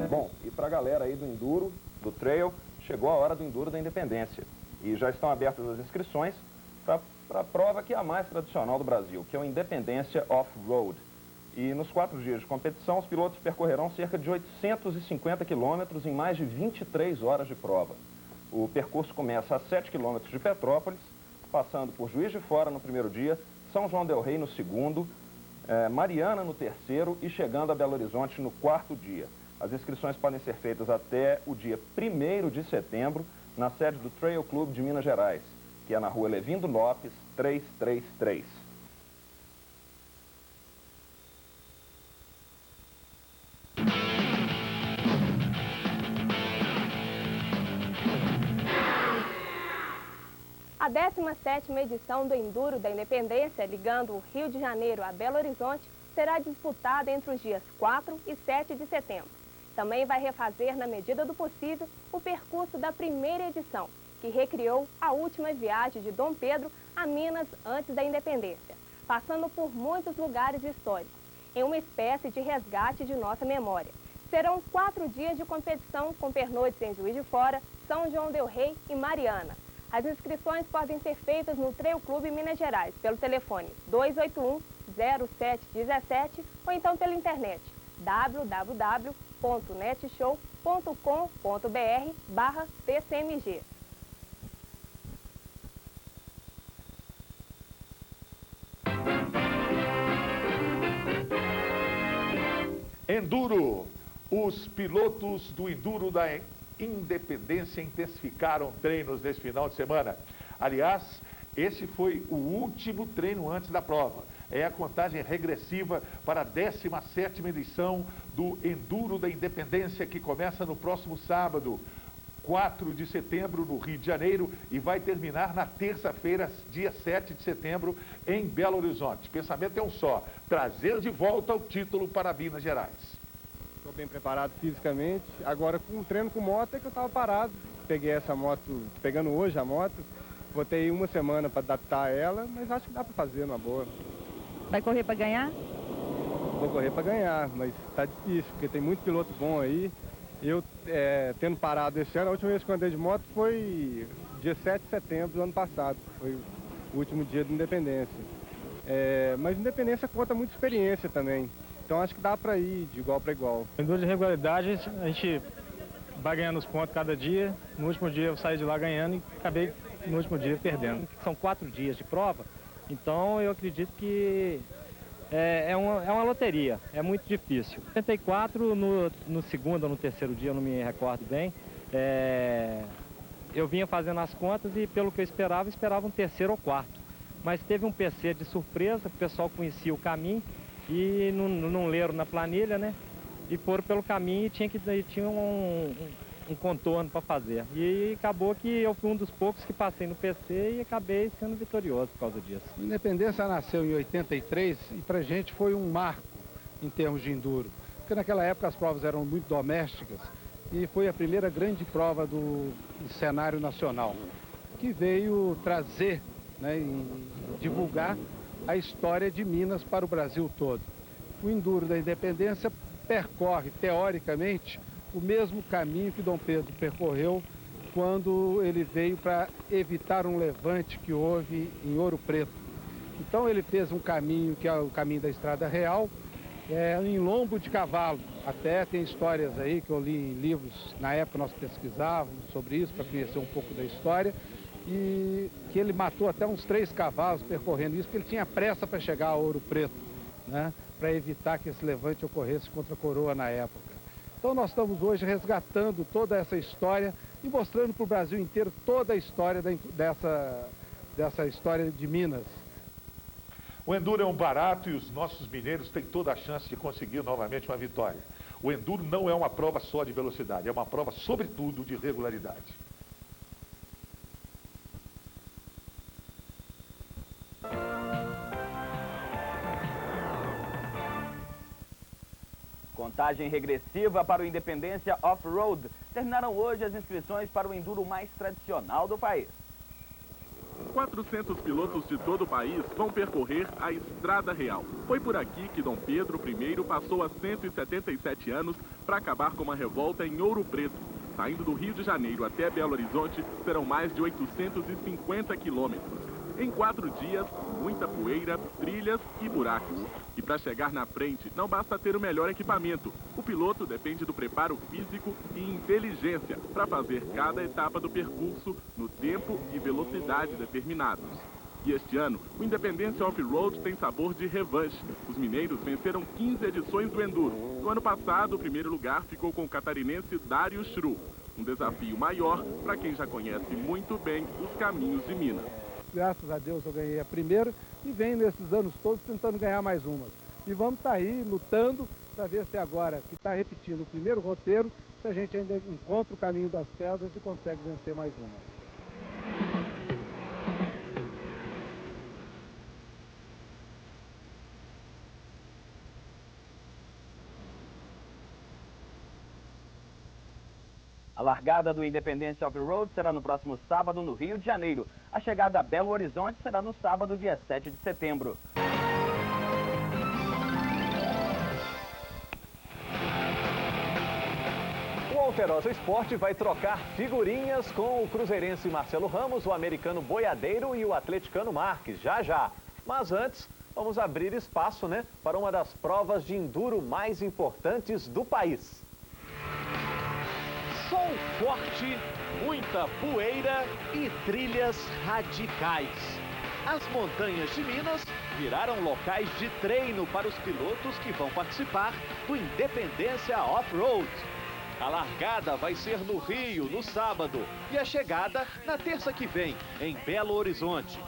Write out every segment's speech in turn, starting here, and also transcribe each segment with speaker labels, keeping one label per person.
Speaker 1: Bom, e para a galera aí do Enduro, do Trail, chegou a hora do Enduro da Independência. E já estão abertas as inscrições para a prova que é a mais tradicional do Brasil, que é o Independência Off-Road. E nos 4 dias de competição, os pilotos percorrerão cerca de 850 quilômetros em mais de 23 horas de prova. O percurso começa a 7 quilômetros de Petrópolis, passando por Juiz de Fora no primeiro dia, São João del Rei no segundo, Mariana no terceiro e chegando a Belo Horizonte no 4º dia. As inscrições podem ser feitas até o dia 1º de setembro, na sede do Trail Clube de Minas Gerais, que é na rua Levindo Lopes, 333.
Speaker 2: A 17ª edição do Enduro da Independência, ligando o Rio de Janeiro a Belo Horizonte, será disputada entre os dias 4 e 7 de setembro. Também vai refazer, na medida do possível, o percurso da primeira edição, que recriou a última viagem de Dom Pedro a Minas antes da independência, passando por muitos lugares históricos, em uma espécie de resgate de nossa memória. Serão 4 dias de competição com pernoites em Juiz de Fora, São João del Rei e Mariana. As inscrições podem ser feitas no Trail Clube Minas Gerais, pelo telefone 281-0717 ou então pela internet www.netshow.com.br/PCMG.
Speaker 3: Enduro. Os pilotos do Enduro da Independência intensificaram treinos nesse final de semana. Aliás, esse foi o último treino antes da prova. É a contagem regressiva para a 17ª edição do Enduro da Independência, que começa no próximo sábado, 4 de setembro, no Rio de Janeiro, e vai terminar na terça-feira, dia 7 de setembro, em Belo Horizonte. O pensamento é um só: trazer de volta o título para Minas Gerais.
Speaker 4: Estou bem preparado fisicamente. Agora, com o treino com moto é que eu estava parado. Peguei essa moto, pegando hoje a moto, botei uma semana para adaptar ela, mas acho que dá para fazer numa boa.
Speaker 5: Vai correr para ganhar?
Speaker 4: Vou correr para ganhar, mas está difícil, porque tem muito piloto bom aí. Eu, tendo parado esse ano, a última vez que eu andei de moto foi dia 7 de setembro do ano passado. Foi o último dia de Independência. Mas Independência conta muita experiência também. Então acho que dá para ir de igual para igual.
Speaker 6: Em dúvida de regularidade, a gente vai ganhando os pontos cada dia. No último dia eu saí de lá ganhando e acabei no último dia perdendo.
Speaker 7: São 4 dias de prova, então eu acredito que é uma loteria, é muito difícil. 74 no segundo ou no terceiro dia, eu não me recordo bem. Eu vinha fazendo as contas e pelo que eu esperava um terceiro ou quarto. Mas teve um PC de surpresa, o pessoal conhecia o caminho e não leram na planilha, né? E foram pelo caminho e tinha um contorno para fazer. E acabou que eu fui um dos poucos que passei no PC e acabei sendo vitorioso por causa disso.
Speaker 8: A Independência nasceu em 83 e pra gente foi um marco em termos de enduro. Porque naquela época as provas eram muito domésticas e foi a primeira grande prova do cenário nacional, que veio trazer, né, e divulgar a história de Minas para o Brasil todo. O Enduro da Independência percorre, teoricamente, o mesmo caminho que Dom Pedro percorreu quando ele veio para evitar um levante que houve em Ouro Preto. Então ele fez um caminho que é o caminho da Estrada Real, em lombo de cavalo. Até tem histórias aí que eu li em livros, na época nós pesquisávamos sobre isso, para conhecer um pouco da história, e que ele matou até uns 3 cavalos percorrendo isso, porque ele tinha pressa para chegar a Ouro Preto, né, para evitar que esse levante ocorresse contra a coroa na época. Então nós estamos hoje resgatando toda essa história e mostrando para o Brasil inteiro toda a história dessa história de Minas.
Speaker 3: O Enduro é um barato e os nossos mineiros têm toda a chance de conseguir novamente uma vitória. O Enduro não é uma prova só de velocidade, é uma prova, sobretudo, de regularidade.
Speaker 9: Contagem regressiva para o Independência Off-Road. Terminaram hoje as inscrições para o enduro mais tradicional do país.
Speaker 10: 400 pilotos de todo o país vão percorrer a Estrada Real. Foi por aqui que Dom Pedro I passou há 177 anos para acabar com uma revolta em Ouro Preto. Saindo do Rio de Janeiro até Belo Horizonte, serão mais de 850 quilômetros. Em 4 dias, muita poeira, trilhas e buracos. E para chegar na frente, não basta ter o melhor equipamento. O piloto depende do preparo físico e inteligência para fazer cada etapa do percurso no tempo e velocidade determinados. E este ano, o Independência Off-Road tem sabor de revanche. Os mineiros venceram 15 edições do Enduro. No ano passado, o primeiro lugar ficou com o catarinense Dário Schru. Um desafio maior para quem já conhece muito bem os caminhos de Minas.
Speaker 8: Graças a Deus eu ganhei a primeira e venho nesses anos todos tentando ganhar mais umas. E vamos estar aí lutando para ver se agora, que está repetindo o primeiro roteiro, se a gente ainda encontra o caminho das pedras e consegue vencer mais uma.
Speaker 9: A largada do Independência Off-Road será no próximo sábado no Rio de Janeiro. A chegada a Belo Horizonte será no sábado, dia 7 de setembro.
Speaker 11: O Alterosa Esporte vai trocar figurinhas com o cruzeirense Marcelo Ramos, o americano Boiadeiro e o atleticano Marques, já. Mas antes, vamos abrir espaço, para uma das provas de enduro mais importantes do país.
Speaker 12: Sol forte, muita poeira e trilhas radicais. As montanhas de Minas viraram locais de treino para os pilotos que vão participar do Independência Off-Road. A largada vai ser no Rio, no sábado, e a chegada na terça que vem, em Belo Horizonte.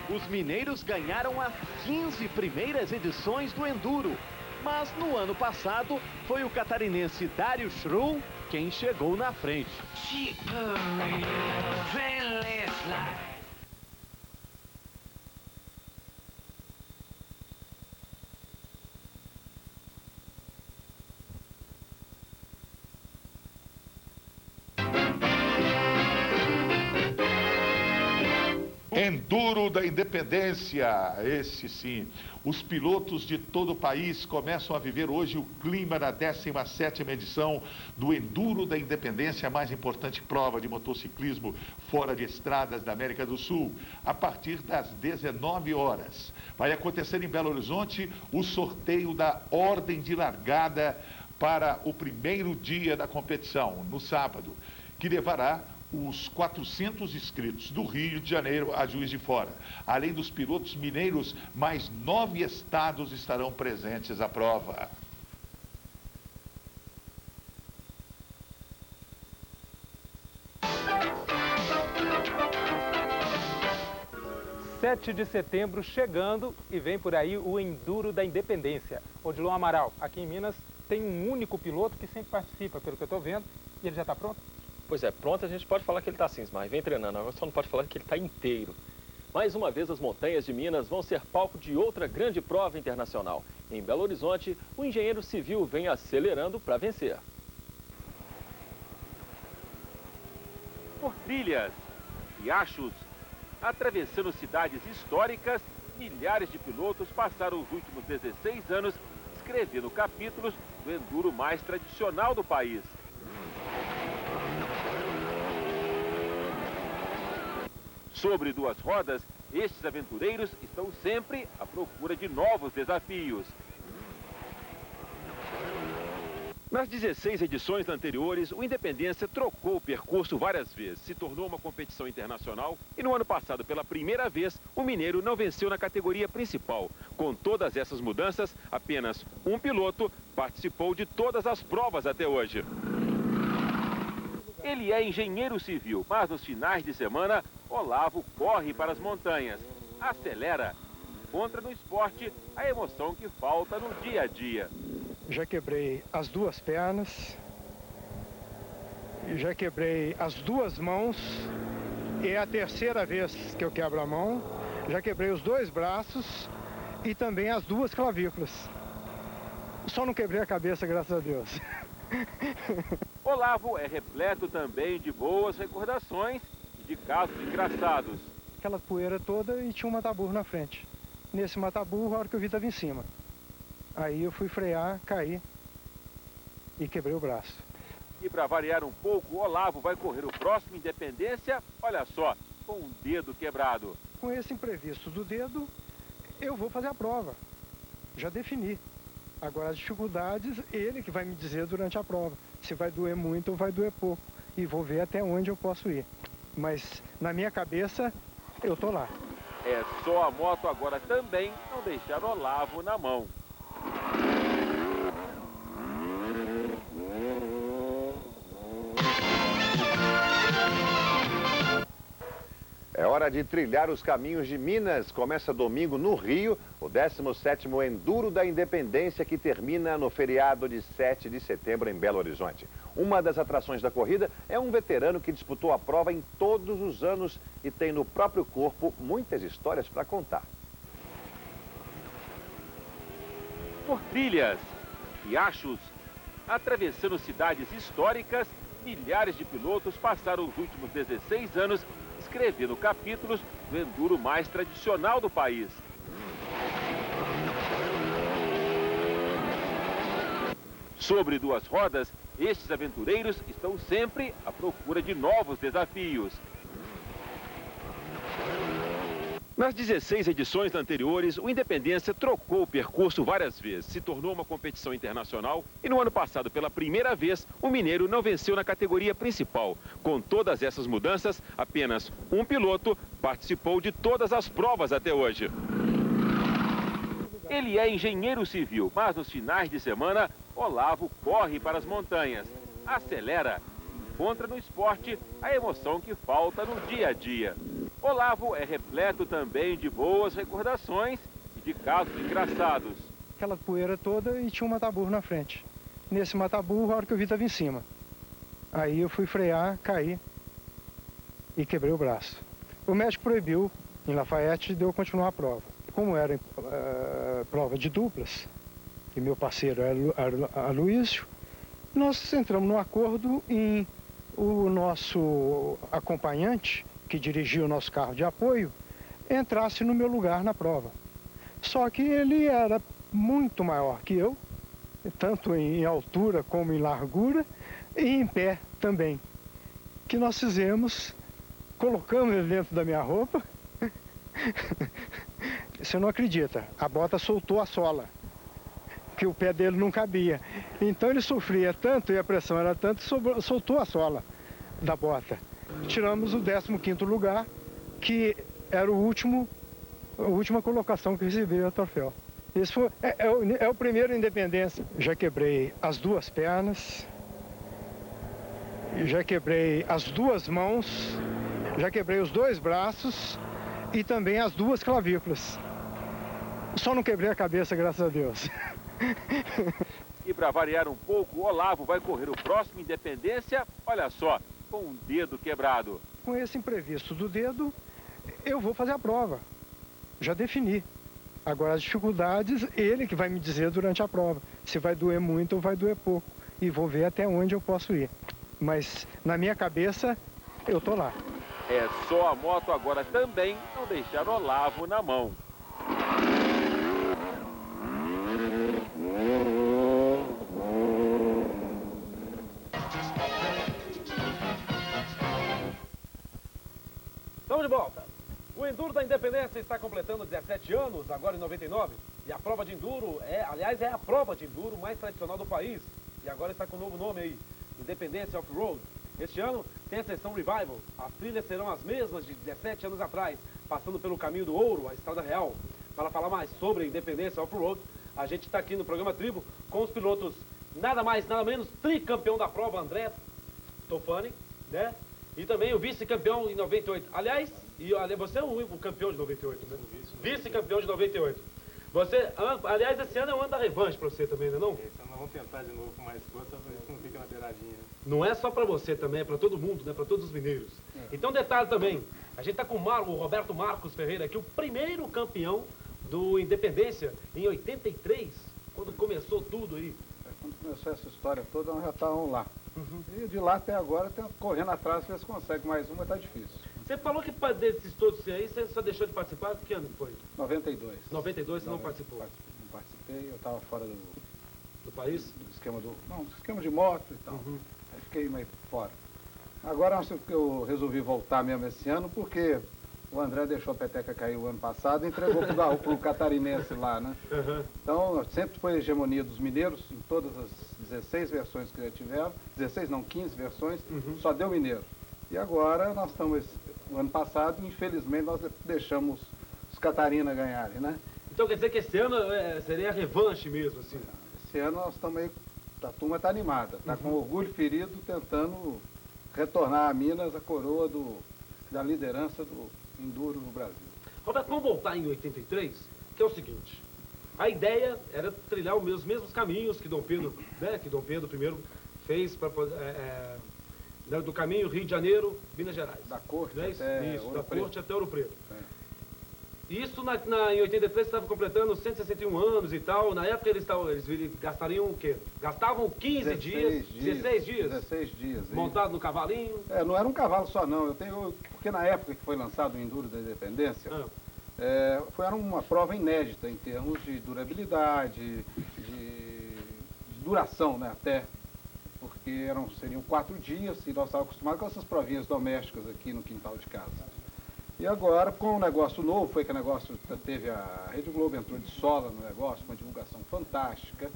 Speaker 12: Os mineiros ganharam as 15 primeiras edições do Enduro, mas no ano passado foi o catarinense Dário Schru quem chegou na frente.
Speaker 3: Enduro da Independência, esse sim. Os pilotos de todo o país começam a viver hoje o clima da 17ª edição do Enduro da Independência, a mais importante prova de motociclismo fora de estradas da América do Sul, a partir das 19 horas. Vai acontecer em Belo Horizonte o sorteio da ordem de largada para o primeiro dia da competição, no sábado, que levará os 400 inscritos do Rio de Janeiro a Juiz de Fora. Além dos pilotos mineiros, mais 9 estados estarão presentes à prova.
Speaker 13: (7 de setembro chegando e vem por aí o Enduro da Independência. Odilon Amaral, aqui em Minas, tem um único piloto que sempre participa, pelo que eu estou vendo, e ele já está pronto?
Speaker 14: Pois é, pronto a gente pode falar que ele está assim, mas vem treinando, agora só não pode falar que ele está inteiro. Mais uma vez as montanhas de Minas vão ser palco de outra grande prova internacional. Em Belo Horizonte, o engenheiro civil vem acelerando para vencer.
Speaker 15: Por trilhas, riachos, atravessando cidades históricas, milhares de pilotos passaram os últimos 16 anos escrevendo capítulos do enduro mais tradicional do país. Sobre duas rodas, estes aventureiros estão sempre à procura de novos desafios. Nas 16 edições anteriores, o Independência trocou o percurso várias vezes, se tornou uma competição internacional e no ano passado, pela primeira vez, o mineiro não venceu na categoria principal. Com todas essas mudanças, apenas um piloto participou de todas as provas até hoje. Ele é engenheiro civil, mas nos finais de semana, Olavo corre para as montanhas, acelera, encontra no esporte a emoção que falta no dia a dia.
Speaker 16: Já quebrei as duas pernas, já quebrei as duas mãos, e é a terceira vez que eu quebro a mão. Já quebrei os dois braços e também as duas clavículas. Só não quebrei a cabeça, graças a Deus.
Speaker 15: Olavo é repleto também de boas recordações e de casos engraçados.
Speaker 16: aquela poeira toda e tinha um mataburro na frente. Nesse mataburro, a hora que eu vi, estava em cima. Aí eu fui frear, caí e quebrei o braço.
Speaker 15: E para variar um pouco, o Olavo vai correr o próximo Independência, olha só, com um dedo quebrado.
Speaker 16: Com esse imprevisto do dedo, eu vou fazer a prova. Já defini. Agora as dificuldades, ele que vai me dizer durante a prova. Se vai doer muito ou vai doer pouco. E vou ver até onde eu posso ir. Mas na minha cabeça, eu tô lá.
Speaker 15: É só a moto agora também não deixar Olavo na mão.
Speaker 17: É hora de trilhar os caminhos de Minas. Começa domingo no Rio, o 17º Enduro da Independência, que termina no feriado de 7 de setembro em Belo Horizonte. Uma das atrações da corrida é um veterano que disputou a prova em todos os anos e tem no próprio corpo muitas histórias para contar.
Speaker 15: Por trilhas, riachos, atravessando cidades históricas, milhares de pilotos passaram os últimos 16 anos escrevendo capítulos do enduro mais tradicional do país. Sobre duas rodas, estes aventureiros estão sempre à procura de novos desafios. Nas 16 edições anteriores, o Independência trocou o percurso várias vezes, se tornou uma competição internacional e no ano passado, pela primeira vez, o mineiro não venceu na categoria principal. Com todas essas mudanças, apenas um piloto participou de todas as provas até hoje. Ele é engenheiro civil, mas nos finais de semana, Olavo corre para as montanhas, acelera, encontra no esporte a emoção que falta no dia a dia. Olavo é repleto também de boas recordações e de casos engraçados.
Speaker 16: Aquela poeira toda e tinha um mataburro na frente. Nesse mataburro, a hora que eu vi, estava em cima. Aí eu fui frear, caí e quebrei o braço. O médico proibiu, em Lafayette, de eu continuar a prova. Como era prova de duplas, e meu parceiro era Aloysio, nós entramos num acordo em o nosso acompanhante, que dirigia o nosso carro de apoio, entrasse no meu lugar na prova. Só que ele era muito maior que eu, tanto em altura como em largura, e em pé também. O que nós fizemos, colocamos ele dentro da minha roupa. Você não acredita, a bota soltou a sola, que o pé dele não cabia. Então ele sofria tanto e a pressão era tanto, soltou a sola da bota. Tiramos o 15º lugar, que era a última colocação que recebeu o troféu. Esse foi, é o primeiro Independência. Já quebrei as duas pernas, já quebrei as duas mãos, já quebrei os dois braços e também as duas clavículas. Só não quebrei a cabeça, graças a Deus.
Speaker 15: E para variar um pouco, o Olavo vai correr o próximo Independência, olha só, com um dedo quebrado.
Speaker 16: Com esse imprevisto do dedo, eu vou fazer a prova. Já defini. Agora as dificuldades, ele que vai me dizer durante a prova. Se vai doer muito ou vai doer pouco. E vou ver até onde eu posso ir. Mas na minha cabeça, eu tô lá.
Speaker 15: É só a moto agora também não deixar Olavo na mão.
Speaker 18: Estamos de volta. O Enduro da Independência está completando 17 anos, agora em 99. E a prova de Enduro é a prova de Enduro mais tradicional do país. E agora está com um novo nome aí, Independência Off-Road. Este ano tem a sessão Revival. As trilhas serão as mesmas de 17 anos atrás, passando pelo caminho do ouro, a Estrada Real. Para falar mais sobre a Independência Off-Road, a gente está aqui no programa Tribo com os pilotos, nada mais, nada menos, tricampeão da prova, André Tofani, né? E também o vice-campeão em 98. Aliás, você é o campeão de 98, né? Vice-campeão de 98. Você, aliás, esse ano é o ano da revanche para você também, não é não?
Speaker 6: Esse ano nós vamos tentar de novo com mais força, para ver se não fica na beiradinha.
Speaker 18: Não é só para você também, é para todo mundo, né? Para todos os mineiros. Então, um detalhe também, a gente está com o Roberto Marcos Ferreira aqui, o primeiro campeão do Independência em 83, quando começou tudo aí.
Speaker 8: Quando começou essa história toda, nós já estávamos lá. E de lá até agora, correndo atrás, ver se consegue mais uma, tá difícil.
Speaker 18: Você falou que desses todos aí, você só deixou de participar? Que ano foi?
Speaker 8: 92.
Speaker 18: 92 você não participou?
Speaker 8: Não participei, eu estava fora do
Speaker 18: país?
Speaker 8: Do esquema do esquema de moto e tal. Aí fiquei meio fora. Agora acho que eu resolvi voltar mesmo esse ano, porque o André deixou a peteca cair o ano passado e entregou para o catarinense lá, né? Então, sempre foi a hegemonia dos mineiros, em todas as 16 versões que já tiveram, 16 não, 15 versões, só deu mineiro. E agora nós estamos, o ano passado, infelizmente, nós deixamos os Catarina ganharem, né?
Speaker 18: Então quer dizer que esse ano seria a revanche mesmo, assim?
Speaker 8: Esse ano nós estamos aí, a turma está animada, está com orgulho ferido, tentando retornar a Minas a coroa da liderança do enduro no Brasil.
Speaker 18: Roberto, vamos voltar em 83, que é o seguinte, a ideia era trilhar os mesmos caminhos que Dom Pedro, né, que Dom Pedro I fez para do caminho Rio de Janeiro, Minas Gerais.
Speaker 8: Da Corte
Speaker 18: até Ouro Preto. Corte até Ouro Preto. Isso em 83 estava completando 161 anos e tal. Na época eles gastariam o quê? Gastavam 15 dias, 16 dias?
Speaker 8: 16 dias.
Speaker 18: Montado no cavalinho?
Speaker 8: Não era um cavalo só não. Porque na época que foi lançado o Enduro da Independência, era uma prova inédita em termos de durabilidade, de duração, né, até. Porque seriam 4 dias e nós estávamos acostumados com essas provinhas domésticas aqui no quintal de casa. E agora, com um negócio novo, foi que o negócio teve a Rede Globo, entrou de sola no negócio, com uma divulgação fantástica,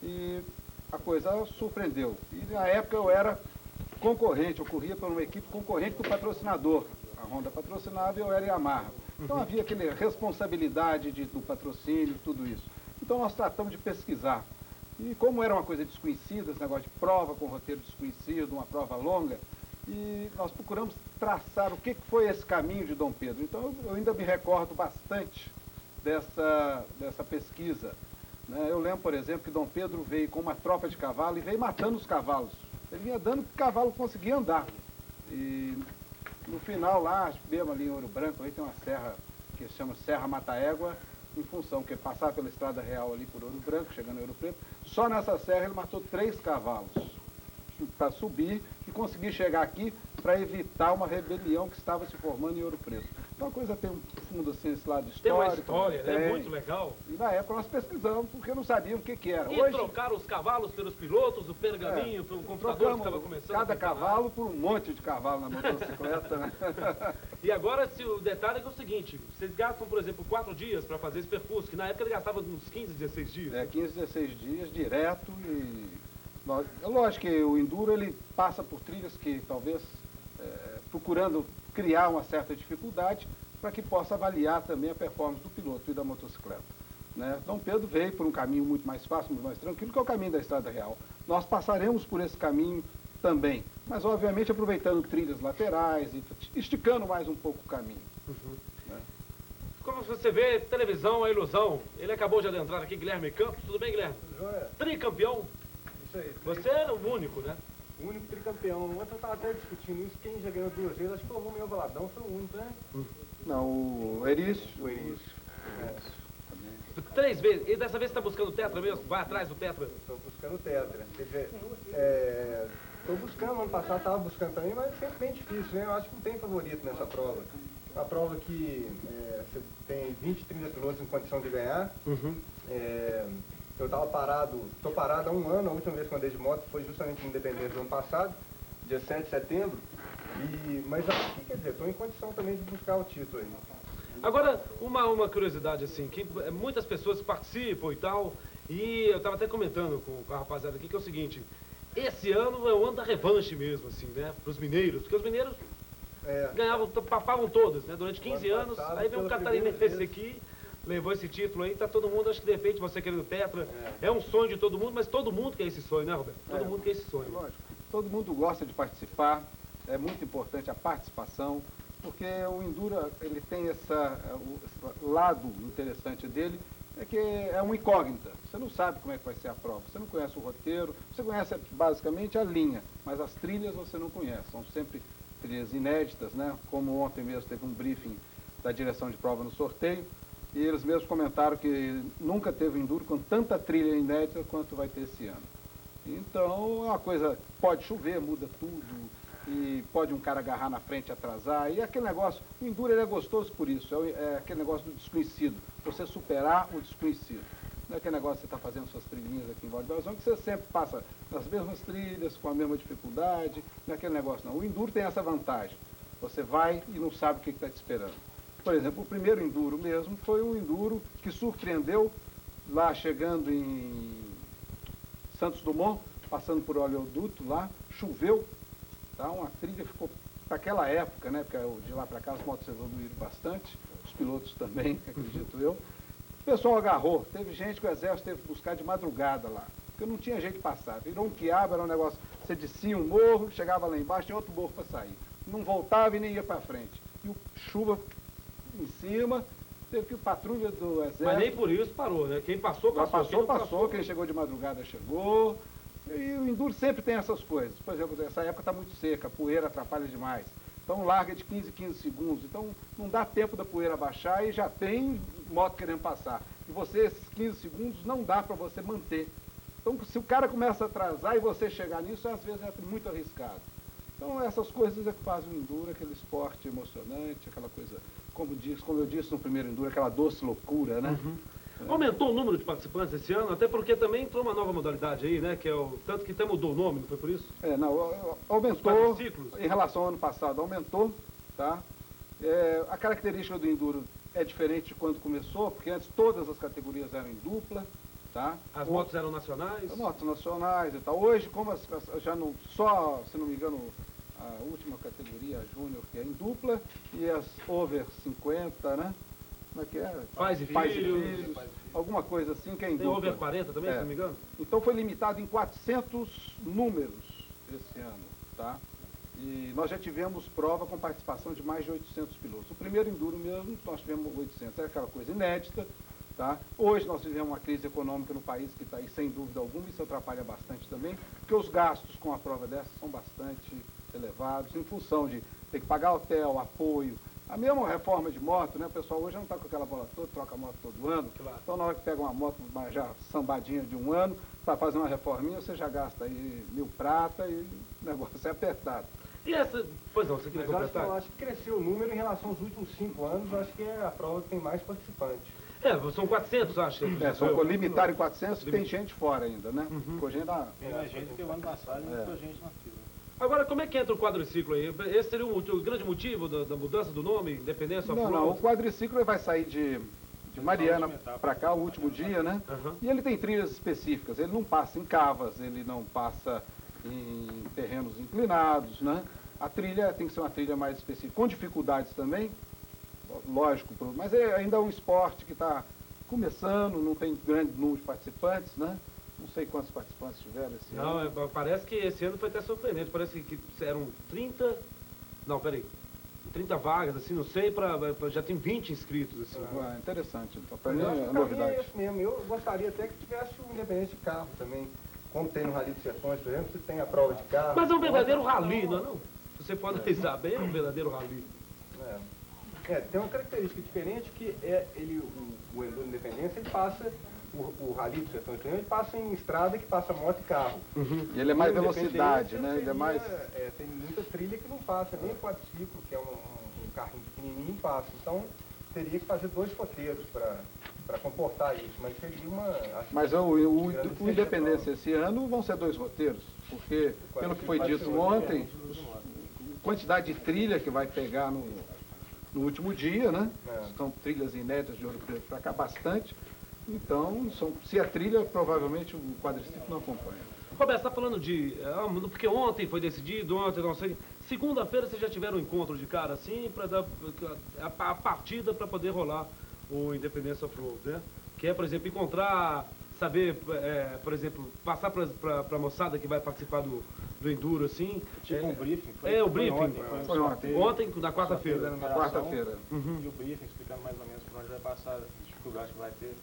Speaker 8: e a coisa surpreendeu. E na época eu era concorrente, eu corria por uma equipe concorrente com o patrocinador. A Honda patrocinava e eu era Yamaha. Então havia aquela responsabilidade do patrocínio, tudo isso. Então nós tratamos de pesquisar. E como era uma coisa desconhecida, esse negócio de prova com roteiro desconhecido, uma prova longa, e nós procuramos traçar o que foi esse caminho de Dom Pedro. Então eu ainda me recordo bastante dessa pesquisa. Né? Eu lembro, por exemplo, que Dom Pedro veio com uma tropa de cavalo e veio matando os cavalos. Ele vinha dando que o cavalo conseguia andar. E no final lá, mesmo ali em Ouro Branco, aí tem uma serra que se chama Serra Mata-Égua, em função que ele passava pela Estrada Real ali por Ouro Branco, chegando em Ouro Preto. Só nessa serra ele matou 3 cavalos para subir e conseguir chegar aqui para evitar uma rebelião que estava se formando em Ouro Preto. Então a coisa tem um fundo assim, esse lado histórico.
Speaker 18: Tem uma história, né? Muito legal.
Speaker 8: E na época nós pesquisamos porque não sabíamos o que era.
Speaker 18: E trocaram os cavalos pelos pilotos, o pergaminho, pelo computador que estava começando.
Speaker 8: Cada cavalo por um monte de cavalo na motocicleta, né?
Speaker 18: E agora o detalhe é o seguinte, vocês gastam, por exemplo, 4 dias para fazer esse percurso, que na época ele gastava uns 15, 16 dias.
Speaker 8: 15, 16 dias direto e... É lógico que o Enduro ele passa por trilhas que talvez procurando criar uma certa dificuldade para que possa avaliar também a performance do piloto e da motocicleta. Né? Dom Pedro veio por um caminho muito mais fácil, muito mais tranquilo, que é o caminho da Estrada Real. Nós passaremos por esse caminho também, mas obviamente aproveitando trilhas laterais e esticando mais um pouco o caminho. Né?
Speaker 18: Como você vê, televisão é ilusão. Ele acabou de adentrar aqui, Guilherme Campos. Tudo bem, Guilherme?
Speaker 4: Joia.
Speaker 18: Tricampeão. Você era o único, né?
Speaker 4: O único tricampeão. Ontem eu estava até discutindo isso. Quem já ganhou 2 vezes, acho que foi o Romeu Valadão, foi o único, né?
Speaker 8: Não, o Erício.
Speaker 18: 3 vezes. E dessa vez você está buscando o tetra mesmo? Vai atrás do tetra?
Speaker 4: Estou buscando o tetra. Quer dizer, estou buscando, ano passado estava buscando também, mas é sempre bem difícil, né? Eu acho que não tem favorito nessa prova. Uma prova que você tem 20, 30 pilotos em condição de ganhar. Eu estou parado há 1 ano, a última vez que eu andei de moto foi justamente no Independência do ano passado, dia 7 de setembro, mas aqui, quer dizer, estou em condição também de buscar o título aí.
Speaker 18: Agora, uma curiosidade assim, que muitas pessoas participam e tal, e eu estava até comentando com a rapaziada aqui, que é o seguinte, esse ano é o ano da revanche mesmo, assim, né, para os mineiros, porque os mineiros ganhavam, papavam todas, né, durante 15 anos, aí vem um catarinense aqui, levou esse título aí, tá todo mundo, acho que de repente você querendo tetra, é um sonho de todo mundo, mas todo mundo quer esse sonho, né, Roberto? Todo mundo quer esse sonho.
Speaker 8: Lógico, todo mundo gosta de participar, é muito importante a participação, porque o Enduro, ele tem esse lado interessante dele, é que é uma incógnita, você não sabe como é que vai ser a prova, você não conhece o roteiro, você conhece basicamente a linha, mas as trilhas você não conhece, são sempre trilhas inéditas, né? Como ontem mesmo teve um briefing da direção de prova no sorteio, e eles mesmos comentaram que nunca teve Enduro com tanta trilha inédita quanto vai ter esse ano. Então, é uma coisa, pode chover, muda tudo, e pode um cara agarrar na frente e atrasar. E aquele negócio, o enduro ele é gostoso por isso, é aquele negócio do desconhecido, você superar o desconhecido. Não é aquele negócio que você está fazendo suas trilhinhas aqui em Volta de Belo Horizonte, que você sempre passa nas mesmas trilhas, com a mesma dificuldade, não é aquele negócio não. O enduro tem essa vantagem, você vai e não sabe o que está te esperando. Por exemplo, o primeiro enduro mesmo foi um enduro que surpreendeu lá chegando em Santos Dumont, passando por oleoduto lá, choveu, tá? Uma trilha ficou, para aquela época, né, porque de lá para cá as motos evoluíram bastante, os pilotos também, acredito eu. O pessoal agarrou, teve gente que o exército teve que buscar de madrugada lá, porque não tinha jeito de passar, virou um quiabo, era um negócio, você descia um morro, chegava lá embaixo, tinha outro morro para sair, não voltava e nem ia para frente, e chuva em cima, teve que patrulha do exército...
Speaker 18: Mas nem por isso parou, né? Quem passou, passou.
Speaker 8: Quem chegou de madrugada chegou. E o enduro sempre tem essas coisas. Por exemplo, essa época está muito seca, a poeira atrapalha demais. Então larga de 15 segundos. Então não dá tempo da poeira baixar e já tem moto querendo passar. E você, esses 15 segundos, não dá para você manter. Então se o cara começa a atrasar e você chegar nisso, às vezes é muito arriscado. Então essas coisas é que fazem o enduro, aquele esporte emocionante, aquela coisa, como eu disse no primeiro enduro, aquela doce loucura, né?
Speaker 18: Aumentou o número de participantes esse ano, até porque também entrou uma nova modalidade aí, né? Que é tanto que até mudou o nome, não foi por isso?
Speaker 8: Aumentou, em relação ao ano passado, aumentou, tá? A característica do enduro é diferente de quando começou, porque antes todas as categorias eram em dupla, tá?
Speaker 18: As motos eram nacionais?
Speaker 8: As motos nacionais e tal. Hoje, como já não, só, se não me engano, a última categoria, a Júnior, que é em dupla, e as over 50, né? Como é que é?
Speaker 18: Pais e filhos.
Speaker 8: Alguma coisa assim que é em
Speaker 18: Tem
Speaker 8: dupla.
Speaker 18: over 40 também, se não me engano?
Speaker 8: Então foi limitado em 400 números esse ano, tá? E nós já tivemos prova com participação de mais de 800 pilotos. O primeiro enduro mesmo, nós tivemos 800, é aquela coisa inédita, tá? Hoje nós vivemos uma crise econômica no país que está aí sem dúvida alguma, isso atrapalha bastante também, porque os gastos com a prova dessa são bastante elevados, em função de ter que pagar hotel, apoio. A mesma reforma de moto, né? O pessoal hoje não está com aquela bola toda, troca a moto todo ano. Claro. Então na hora que pega uma moto já sambadinha de um ano, para fazer uma reforminha, você já gasta aí 1.000 prata e o negócio é apertado.
Speaker 18: E essa... Pois não, você queria completar?
Speaker 4: Eu acho que cresceu o número em relação aos últimos 5 anos, eu acho que é a prova que tem mais participantes.
Speaker 18: São 400, acho.
Speaker 8: São limitaram em 400, tem gente fora ainda, né?
Speaker 6: Tem mais gente do que o ano passado, muita gente na fila.
Speaker 18: Agora, como é que entra o quadriciclo aí? Esse seria o grande motivo da mudança do nome, Independência?
Speaker 8: Não, o quadriciclo vai sair de Mariana para cá, o último dia, né? E ele tem trilhas específicas, ele não passa em cavas, ele não passa em terrenos inclinados, né? A trilha tem que ser uma trilha mais específica, com dificuldades também, lógico, mas ainda é um esporte que está começando, não tem grande número de participantes, né? Não sei quantos participantes tiveram esse ano.
Speaker 18: Não, parece que esse ano foi até surpreendente. Parece que eram 30... Não, peraí. 30 vagas, assim, não sei, já tem 20 inscritos, assim.
Speaker 8: Interessante. Então, para mim é novidade.
Speaker 4: É isso mesmo. Eu gostaria até que tivesse um independente de carro também. Como tem no Rally dos Sertões, por exemplo, você tem a prova de carro.
Speaker 18: Mas é um verdadeiro rally, não é não? Se você for analisar bem, é um verdadeiro rally.
Speaker 4: Tem uma característica diferente que o Enduro Independência, ele passa... O Rally do Sertões, ele passa em estrada que passa moto e carro.
Speaker 8: E ele é mais velocidade, né? Ele é mais...
Speaker 4: tem muita trilha que não passa, nem o quadriciclo, que é um carrinho pequenininho, passa. Então, teria que fazer 2 roteiros para comportar isso, mas seria uma...
Speaker 8: Mas o Independência esse ano vão ser 2 roteiros, porque, pelo que foi dito ontem, a quantidade de trilha que vai pegar no último dia, né? São trilhas inéditas de Ouro Preto para cá, bastante. Então, se a trilha, provavelmente o quadriciclo não acompanha.
Speaker 18: Roberto, você está falando de... porque ontem foi decidido, não sei... Segunda-feira vocês já tiveram um encontro de cara assim, para dar a partida para poder rolar o Independência Off-Road, né? Que é, por exemplo, encontrar, saber, por exemplo, passar para a moçada que vai participar do Enduro, assim.
Speaker 6: Tipo um briefing.
Speaker 18: O briefing.
Speaker 8: Foi ontem.
Speaker 18: Ontem, na quarta-feira.
Speaker 8: Quarta-feira.
Speaker 6: E o briefing explicando mais ou menos por onde vai passar, as dificuldades que vai ter.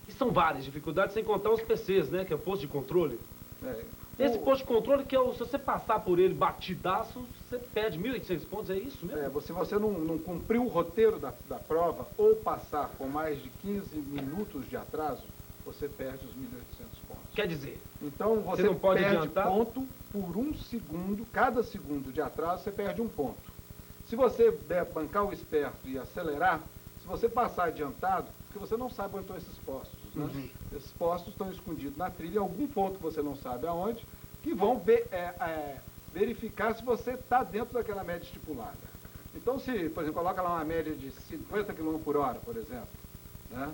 Speaker 18: E são várias dificuldades, sem contar os PCs, né? Que é o posto de controle. Esse posto de controle, que se você passar por ele batidaço, você perde 1.800 pontos, é isso mesmo?
Speaker 8: Se você não cumprir o roteiro da prova, ou passar com mais de 15 minutos de atraso, você perde os 1.800 pontos.
Speaker 18: Quer dizer,
Speaker 8: então você
Speaker 18: não pode
Speaker 8: perde
Speaker 18: adiantar
Speaker 8: ponto por 1 segundo, cada segundo de atraso você perde 1 ponto. Se você bancar o esperto e acelerar, se você passar adiantado, porque você não sabe onde estão esses postos, né? Esses postos estão escondidos na trilha, algum ponto que você não sabe aonde, que vão verificar se você está dentro daquela média estipulada. Então, se, por exemplo, coloca lá uma média de 50 km por hora, por exemplo, né?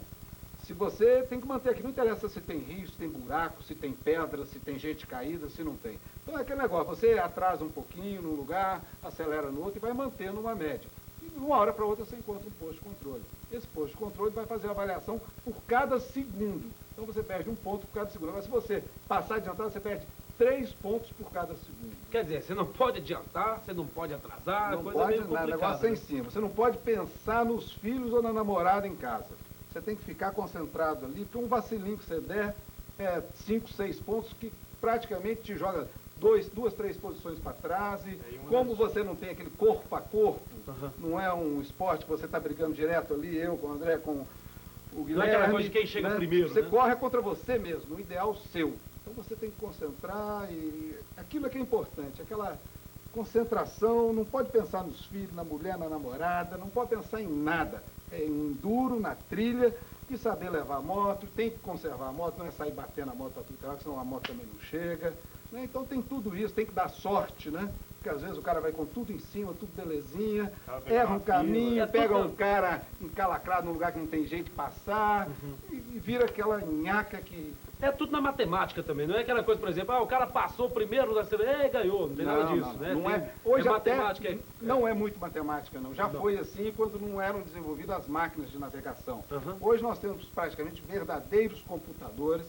Speaker 8: Se você tem que manter aqui, não interessa se tem rio, se tem buraco, se tem pedra, se tem gente caída, se não tem. Então é aquele negócio, você atrasa um pouquinho num lugar, acelera no outro e vai mantendo uma média. E de uma hora para outra você encontra um posto de controle. Esse posto de controle vai fazer a avaliação por cada segundo. Então você perde 1 ponto por cada segundo. Mas se você passar adiantado, você perde 3 pontos por cada segundo.
Speaker 18: Quer dizer, você não pode adiantar, você não pode atrasar,
Speaker 8: não
Speaker 18: coisa
Speaker 8: pode
Speaker 18: meio complicada.
Speaker 8: O negócio é em cima. Você não pode pensar nos filhos ou na namorada em casa. Você tem que ficar concentrado ali, porque um vacilinho que você der, 5, 6 pontos, que praticamente te joga 2, 3 posições para trás. E como você não tem aquele corpo a corpo, não é um esporte que você está brigando direto ali, eu com o André, com o Guilherme.
Speaker 18: Não é aquela coisa de quem chega primeiro,
Speaker 8: Você
Speaker 18: né?
Speaker 8: corre contra você mesmo, o ideal seu. Então você tem que concentrar e aquilo é que é importante, aquela concentração, não pode pensar nos filhos, na mulher, na namorada, não pode pensar em nada. É enduro, na trilha, e saber levar a moto, tem que conservar a moto, não é sair batendo a moto para tudo, senão a moto também não chega. Né? Então tem tudo isso, tem que dar sorte, né? Porque às vezes o cara vai com tudo em cima, tudo belezinha, erra um caminho, pega um cara encalacrado num lugar que não tem jeito de passar, e vira aquela nhaca que...
Speaker 18: É tudo na matemática também, não é aquela coisa, por exemplo, o cara passou primeiro, ganhou, não tem nada disso, né?
Speaker 8: Não é. Hoje
Speaker 18: matemática,
Speaker 8: não é muito matemática, não. Já foi assim quando não eram desenvolvidas as máquinas de navegação. Hoje nós temos praticamente verdadeiros computadores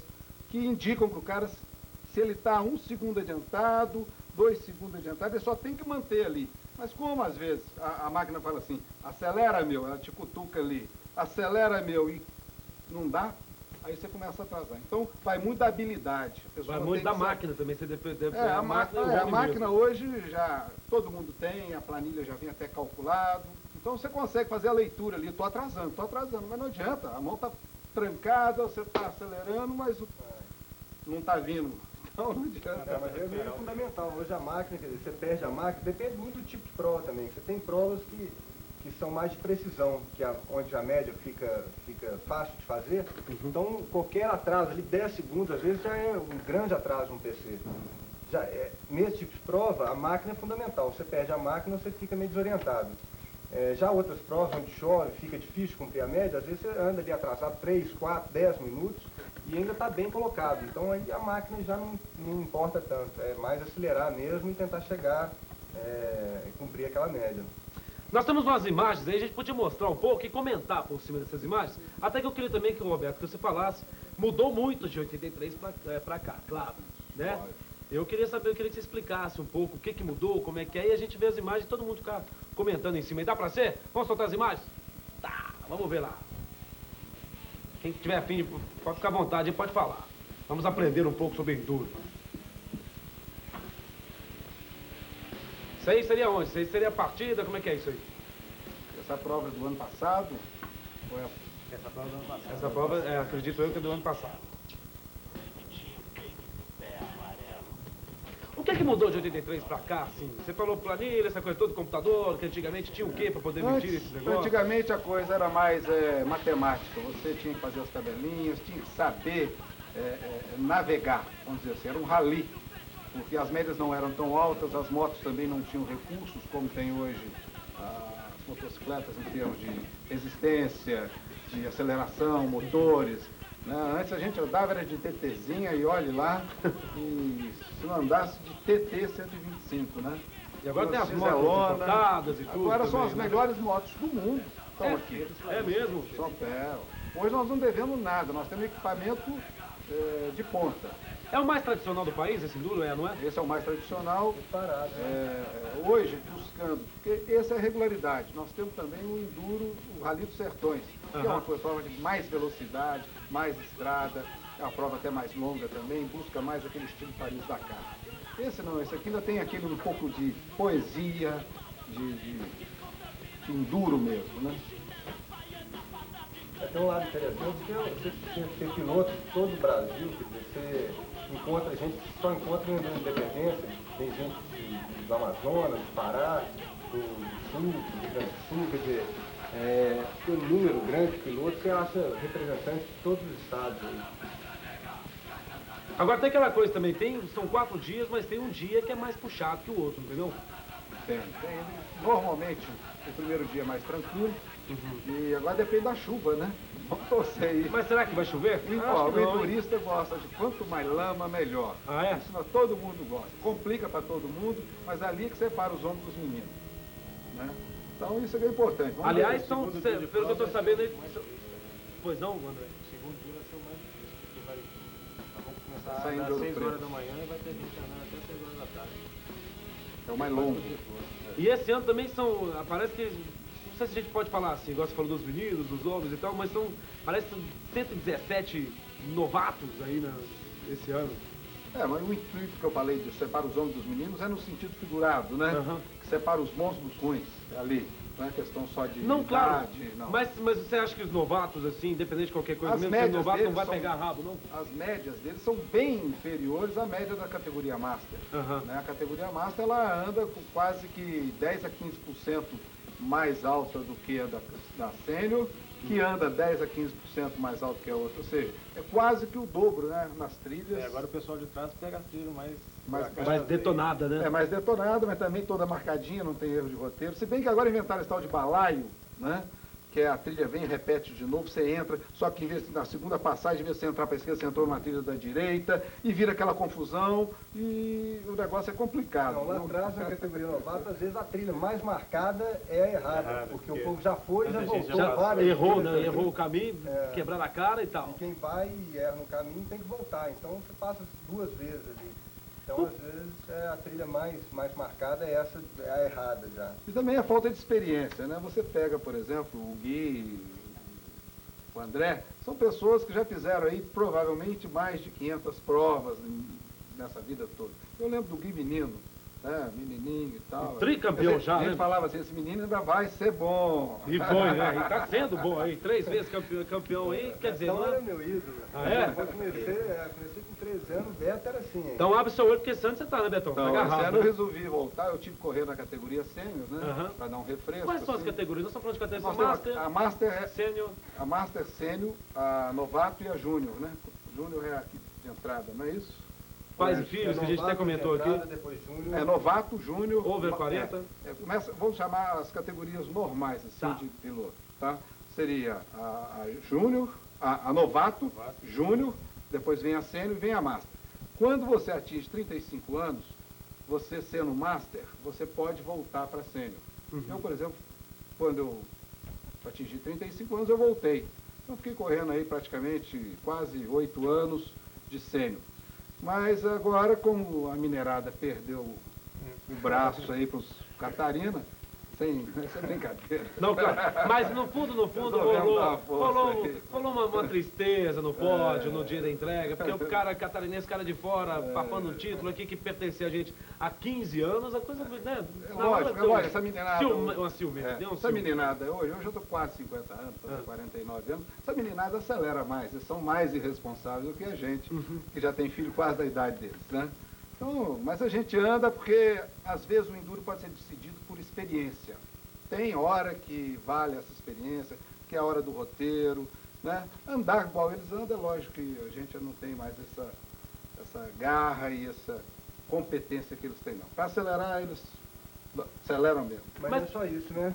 Speaker 8: que indicam para o cara se ele está 1 segundo adiantado, 2 segundos adiantado, ele só tem que manter ali. Mas como às vezes a máquina fala assim, acelera meu, ela te cutuca ali, acelera meu, e não dá, aí você começa a atrasar. Então, vai muito da habilidade.
Speaker 18: Vai muito da máquina também, você deve
Speaker 8: a máquina hoje já, todo mundo tem, a planilha já vem até calculado. Então, você consegue fazer a leitura ali, estou atrasando, mas não adianta. A mão está trancada, você está acelerando, mas não está vindo. Então, não adianta.
Speaker 4: Mas é meio fundamental. Hoje a máquina, quer dizer, você perde a máquina, depende muito do tipo de prova também. Você tem provas que são mais de precisão, onde a média fica fácil de fazer. Então, qualquer atraso ali, 10 segundos, às vezes já é um grande atraso no PC. Nesse tipo de prova, a máquina é fundamental. Você perde a máquina, você fica meio desorientado. Já outras provas, onde chove, fica difícil cumprir a média, às vezes você anda ali atrasado 3, 4, 10 minutos e ainda está bem colocado. Então, aí a máquina já não importa tanto. É mais acelerar mesmo e tentar chegar e cumprir aquela média.
Speaker 18: Nós temos umas imagens aí, a gente podia mostrar um pouco e comentar por cima dessas imagens. Até que eu queria também que, Roberto, que você falasse, mudou muito de 83 para cá, claro, né? Eu queria que você explicasse um pouco o que mudou, como é que é, e a gente vê as imagens e todo mundo ficar comentando em cima. E dá pra ser? Vamos soltar as imagens? Tá, vamos ver lá. Quem tiver afim, pode ficar à vontade, pode falar. Vamos aprender um pouco sobre enduro. Isso aí seria onde? Isso aí seria a partida? Como é que é isso aí?
Speaker 8: Essa prova é do ano passado?
Speaker 18: Essa prova é do ano passado. Essa prova, acredito eu, que é do ano passado. O que mudou de 83 para cá, assim? Você falou planilha, essa coisa toda, computador, que antigamente tinha o quê para poder medir esse negócio?
Speaker 8: Antigamente a coisa era mais matemática. Você tinha que fazer as tabelinhas, tinha que saber navegar, vamos dizer assim, era um rally. Porque as médias não eram tão altas, as motos também não tinham recursos como tem hoje as motocicletas em termos de resistência, de aceleração, motores. Né? Antes a gente andava era de TTzinha e olhe lá, e se não andasse de TT 125, né?
Speaker 18: E agora tem as motos importadas e tudo.
Speaker 8: Agora são
Speaker 18: também,
Speaker 8: as
Speaker 18: né?
Speaker 8: melhores motos do mundo, estão aqui.
Speaker 18: É mesmo?
Speaker 8: Hoje nós não devemos nada, nós temos equipamento de ponta.
Speaker 18: É o mais tradicional do país, esse enduro, não é?
Speaker 8: Esse é o mais tradicional. Hoje, buscando, porque essa é a regularidade. Nós temos também o enduro, o Rally dos Sertões, que é uma prova de mais velocidade, mais estrada, é uma prova até mais longa também, busca mais aquele estilo Paris-Dakar. Esse não, esse aqui ainda tem aquele um pouco de poesia, de enduro mesmo, né?
Speaker 4: Tem um lado interessante que você tem pilotos de todo o Brasil, quer dizer, você encontra gente, só encontra no Independência, tem gente do Amazonas, do Pará, do Sul, do Rio Grande do Sul, quer dizer, tem um número grande de pilotos, você acha representantes de todos os estados aí.
Speaker 18: Agora tem aquela coisa também, são 4 dias, mas tem um dia que é mais puxado que o outro, entendeu?
Speaker 8: Tem. Normalmente o primeiro dia é mais tranquilo, e agora depende da chuva, né? Vamos torcer aí.
Speaker 18: Mas será que vai chover?
Speaker 8: O endurista gosta de quanto mais lama, melhor.
Speaker 18: Ah, é?
Speaker 8: Senão todo mundo gosta. Complica para todo mundo, mas ali que separa os homens dos meninos. Né? Então isso é bem importante.
Speaker 18: Vamos aliás, pelo que eu estou sabendo aí... Pois não, André?
Speaker 6: O segundo dia vai ser o mais difícil, porque vamos começar
Speaker 8: Saindo
Speaker 6: às 6 horas da manhã e vai ter gente andando até 6 horas da tarde.
Speaker 8: É o mais longo.
Speaker 18: E esse ano também parece que, não sei se a gente pode falar assim, igual você falou dos meninos, dos homens e tal, mas parece que são 117 novatos aí esse ano.
Speaker 8: Mas o intuito que eu falei de separar os homens dos meninos é no sentido figurado, né? Que separa os bons dos ruins, ali. Não é questão só de
Speaker 18: não, claro.
Speaker 8: idade, não.
Speaker 18: Mas você acha que os novatos, assim, independente de qualquer coisa, mesmo sendo novato, não vai pegar rabo, não?
Speaker 8: As médias deles são bem inferiores à média da categoria Master. Né? A categoria Master, ela anda com quase que 10 a 15% mais alta do que a da Sênior, que anda 10 a 15% mais alto que a outra. Ou seja, é quase que o dobro, né, nas trilhas.
Speaker 6: Agora o pessoal de trás pega a trilha mais
Speaker 18: detonada, né?
Speaker 8: Mais detonada, mas também toda marcadinha, não tem erro de roteiro. Se bem que agora inventaram esse tal de balaio, né? Que a trilha vem e repete de novo, você entra, só que em vez, na segunda passagem, em vez de você entrar para a esquerda, você entrou na trilha da direita, e vira aquela confusão, e o negócio é complicado.
Speaker 4: Não, lá atrás, na categoria novata, às vezes a trilha mais marcada é a errada, porque o povo já foi, já voltou várias
Speaker 18: errou, né? Errou o caminho, quebrando a cara e tal.
Speaker 4: E quem vai e erra no caminho tem que voltar, então você passa 2 vezes ali. Então, às vezes, a trilha mais marcada é essa, é a errada já.
Speaker 8: E também a falta de experiência, né? Você pega, por exemplo, o Gui, o André, são pessoas que já fizeram aí provavelmente mais de 500 provas nessa vida toda. Eu lembro do Gui menino, né? Menininho e tal.
Speaker 18: Tricampeão já, né?
Speaker 8: A gente falava assim, esse menino ainda vai ser bom.
Speaker 18: E foi, né? E tá sendo bom aí, 3 vezes campeão aí, quer dizer...
Speaker 4: Então era meu ídolo.
Speaker 18: Ah, é?
Speaker 4: Eu comecei com 13 anos, o Beto era assim. Hein?
Speaker 18: Então abre seu olho, porque esse ano você tá, né, Betão?
Speaker 8: Então,
Speaker 18: tá
Speaker 8: esse ano
Speaker 18: né?
Speaker 8: eu resolvi voltar, eu tive que correr na categoria Sênior, né? Para dar um refresco.
Speaker 18: Quais são as categorias? Nós estamos falando de categoria Master,
Speaker 8: a Master
Speaker 18: Sênior.
Speaker 8: A Master Sênior, a Novato e a Júnior, né? Júnior é aqui de entrada, não é isso?
Speaker 18: Pais e filhos, que a gente até comentou aqui.
Speaker 8: É novato, júnior...
Speaker 18: Over 40.
Speaker 8: Vamos chamar as categorias normais, assim, de piloto, tá? Seria a júnior, a novato, júnior, depois vem a sênior e vem a master. Quando você atinge 35 anos, você sendo master, você pode voltar para sênior. Eu, por exemplo, quando eu atingi 35 anos, eu voltei. Eu fiquei correndo aí praticamente quase 8 anos de sênior. Mas agora, como a minerada perdeu o braço aí para os Catarina, essa é brincadeira.
Speaker 18: Não, claro. Mas no fundo, rolou uma tristeza no pódio, no dia da entrega, porque o cara catarinense, cara de fora, papando um título aqui que pertencia a gente há 15 anos, a coisa, né?
Speaker 8: Lógico, essa meninada...
Speaker 18: Essa
Speaker 8: meninada, hoje eu estou quase 50 anos, 49 anos, essa meninada acelera mais, eles são mais irresponsáveis do que a gente, que já tem filho quase da idade deles, né? Então, mas a gente anda porque, às vezes, o enduro pode ser decidido por experiência. Tem hora que vale essa experiência, que é a hora do roteiro, né? Andar igual eles andam, é lógico que a gente já não tem mais essa garra e essa competência que eles têm, não. Para acelerar, eles aceleram mesmo.
Speaker 4: Mas é só isso, né?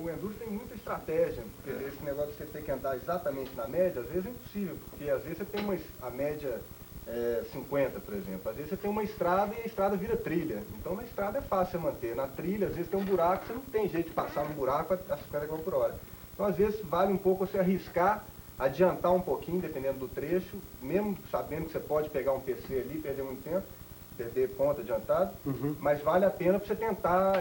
Speaker 4: O enduro tem muita estratégia, porque esse negócio de você ter que andar exatamente na média, às vezes é impossível, porque às vezes você tem a média... 50, por exemplo. Às vezes você tem uma estrada e a estrada vira trilha. Então na estrada é fácil você manter. Na trilha, às vezes tem um buraco, você não tem jeito de passar no buraco a 50 km por hora. Então às vezes vale um pouco você arriscar, adiantar um pouquinho, dependendo do trecho, mesmo sabendo que você pode pegar um PC ali, perder muito tempo, perder ponto adiantado, mas vale a pena para você tentar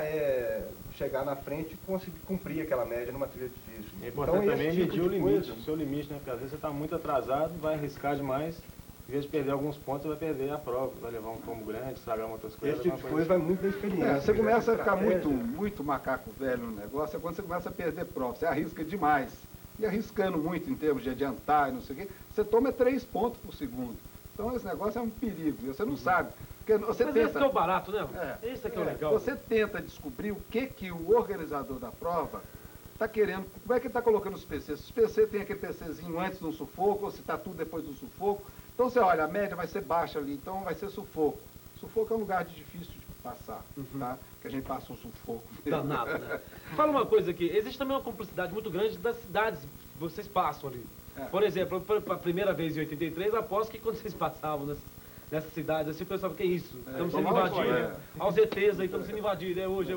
Speaker 4: chegar na frente e conseguir cumprir aquela média numa trilha difícil.
Speaker 6: É importante então, também medir o limite, o seu limite, né? Porque às vezes você está muito atrasado, vai arriscar demais. Em vez de perder alguns pontos, você vai perder a prova, vai levar um tombo grande, estragar uma motocicleta.
Speaker 4: Esse tipo de coisa vai muito da experiência.
Speaker 8: Você começa a ficar muito macaco velho no negócio, é quando você começa a perder prova, você arrisca demais. e arriscando muito em termos de adiantar e não sei o quê, você toma 3 pontos por segundo. Então esse negócio é um perigo, você não sabe. Porque você
Speaker 18: Mas
Speaker 8: tenta,
Speaker 18: esse que é o barato, né? Esse que é o legal.
Speaker 8: Você tenta descobrir o que o organizador da prova está querendo, como é que ele está colocando os PCs. Se os PC tem aquele PCzinho antes do sufoco, ou se está tudo depois do sufoco. Então você olha, a média vai ser baixa ali, então vai ser sufoco. Sufoco é um lugar difícil de passar, tá? Que a gente passa um sufoco.
Speaker 18: Danado, né? Fala uma coisa aqui, existe também uma cumplicidade muito grande das cidades que vocês passam ali. Por exemplo, a primeira vez em 83, eu aposto que quando vocês passavam nessas cidades, assim, o pessoal fala, que isso? Estamos sendo invadidos. Aos ETs aí, estamos sendo invadidos, é hoje.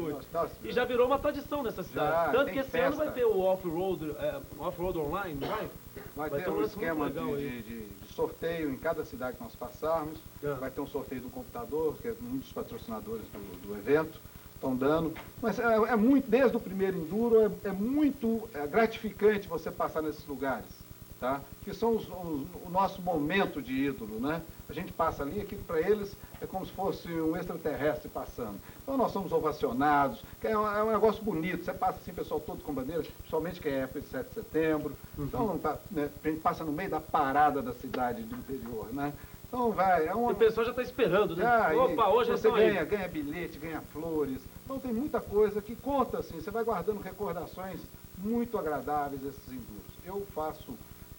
Speaker 18: E já virou uma tradição nessa cidade. Tanto que esse ano vai ter o off-road online, não vai?
Speaker 8: Vai ter um esquema de sorteio em cada cidade que nós passarmos. Vai ter um sorteio do computador, que é um dos patrocinadores do evento. Estão dando. Mas é muito, desde o primeiro Enduro, é muito gratificante você passar nesses lugares. Tá? Que são o nosso momento de ídolo, né? A gente passa ali, aquilo para eles é como se fosse um extraterrestre passando. Então nós somos ovacionados, que é um negócio bonito, você passa assim, pessoal todo com bandeira, principalmente que é época de 7 de setembro, então né, a gente passa no meio da parada da cidade do interior, né? Então vai, o
Speaker 18: pessoal já está esperando, né? Opa, hoje
Speaker 8: você ganha bilhete, ganha flores, então tem muita coisa que conta assim, você vai guardando recordações muito agradáveis desses enduros. Eu faço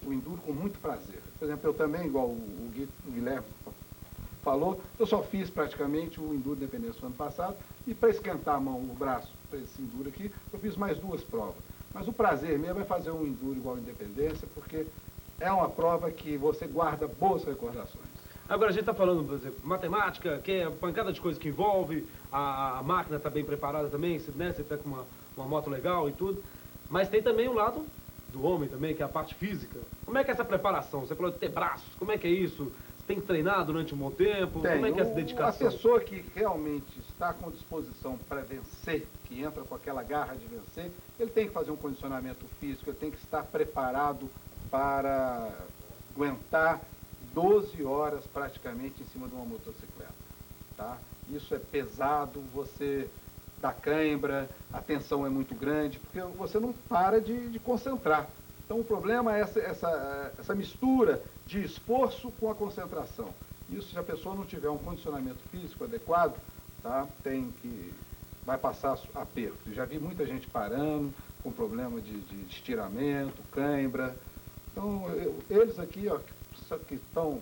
Speaker 8: o enduro com muito prazer. Por exemplo, eu também, igual o Guilherme falou, eu só fiz praticamente o Enduro Independência no ano passado, e para esquentar a mão, o braço, para esse Enduro aqui, eu fiz mais 2 provas. Mas o prazer mesmo é fazer um Enduro igual a Independência, porque é uma prova que você guarda boas recordações.
Speaker 18: Agora a gente está falando, por exemplo, matemática, que é pancada de coisas que envolve, a máquina está bem preparada também, né? Você está com uma moto legal e tudo, mas tem também o lado do homem também, que é a parte física. Como é que é essa preparação? Você falou de ter braços, como é que é isso? Você tem que treinar durante um bom tempo?
Speaker 8: Tem.
Speaker 18: Como é que é essa dedicação?
Speaker 8: A pessoa que realmente está com disposição para vencer, que entra com aquela garra de vencer, ele tem que fazer um condicionamento físico, ele tem que estar preparado para aguentar 12 horas praticamente em cima de uma motocicleta. Tá? Isso é pesado, você dá cãibra, a tensão é muito grande, porque você não para de concentrar. Então o problema é essa mistura de esforço com a concentração. Isso, se a pessoa não tiver um condicionamento físico adequado, tá? Vai passar aperto. Já vi muita gente parando com problema de estiramento, cãibra. Então eles aqui, ó, que estão